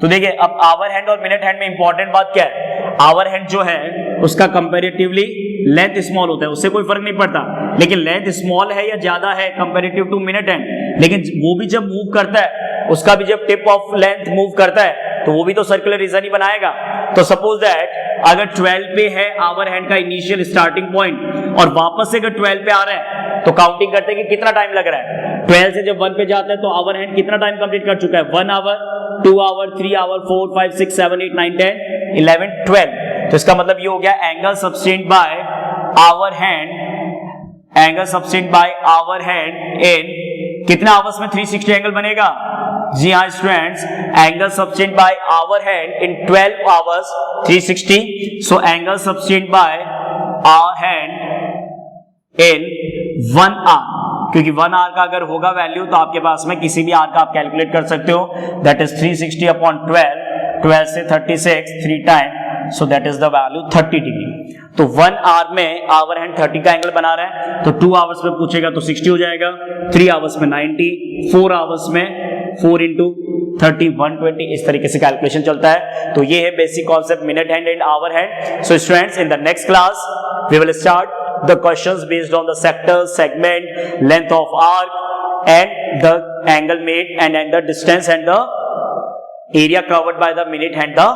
तो देखिए अब आवर हैंड और मिनट हैंड में इंपॉर्टेंट बात क्या है, आवर हैंड जो है उसका कंपैरेटिवली लेंथ स्मॉल होता है, उससे कोई फर्क नहीं पड़ता, लेकिन लेंथ स्मॉल है या ज्यादा है कंपैरेटिव टू मिनट हैंड, लेकिन वो भी जब मूव करता है, उसका भी जब टिप ऑफ लेंथ मूव करता है तो वो भी तो सर्कुलर रीजन ही बनाएगा। तो सपोज दैट अगर 12 पे है आवर हैंड का इनिशियल स्टार्टिंग पॉइंट और वापस से अगर 12 पे आ रहा है तो काउंटिंग करते हैं कि कितना टाइम लग रहा है। 12 से जब 1 पे जाता है तो आवर हैंड कितना टाइम कंप्लीट कर चुका है, 1 आवर, 2 आवर, 3 आवर, 4 5 6 7 8 9 10 11 12। तो इसका मतलब ये हो गया angle subtended by hour hand, angle subtended by hour hand in कितने आवर्स में 360 एंगल बनेगा। जी हाँ students, angle subtended by hour hand in 12 hours 360। So angle subtended by hour hand in 1 hour, क्योंकि 1 आवर का अगर होगा वैल्यू तो आपके पास में किसी भी आवर का आप कैलकुलेट कर सकते हो, दैट इज 360 अपॉन 12, 12 से 36 3 time, so that is the value 30 degree. तो 1 आवर में आवर हैंड 30 का एंगल बना रहा है, तो 2 आवर्स में पूछेगा तो 60 हो जाएगा, 3 आवर्स में 90, 4 आवर्स में 4 into 30 120, इस तरीके से कैलकुलेशन चलता है। तो ये है basic concept minute hand and hour hand. So students in the next class we will start the questions based on the sector, segment, length of arc and the angle made and the distance and the area covered by the minute hand, the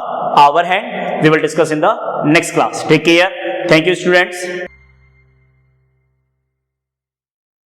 hour hand. We will discuss in the next class. Take care. Thank you students.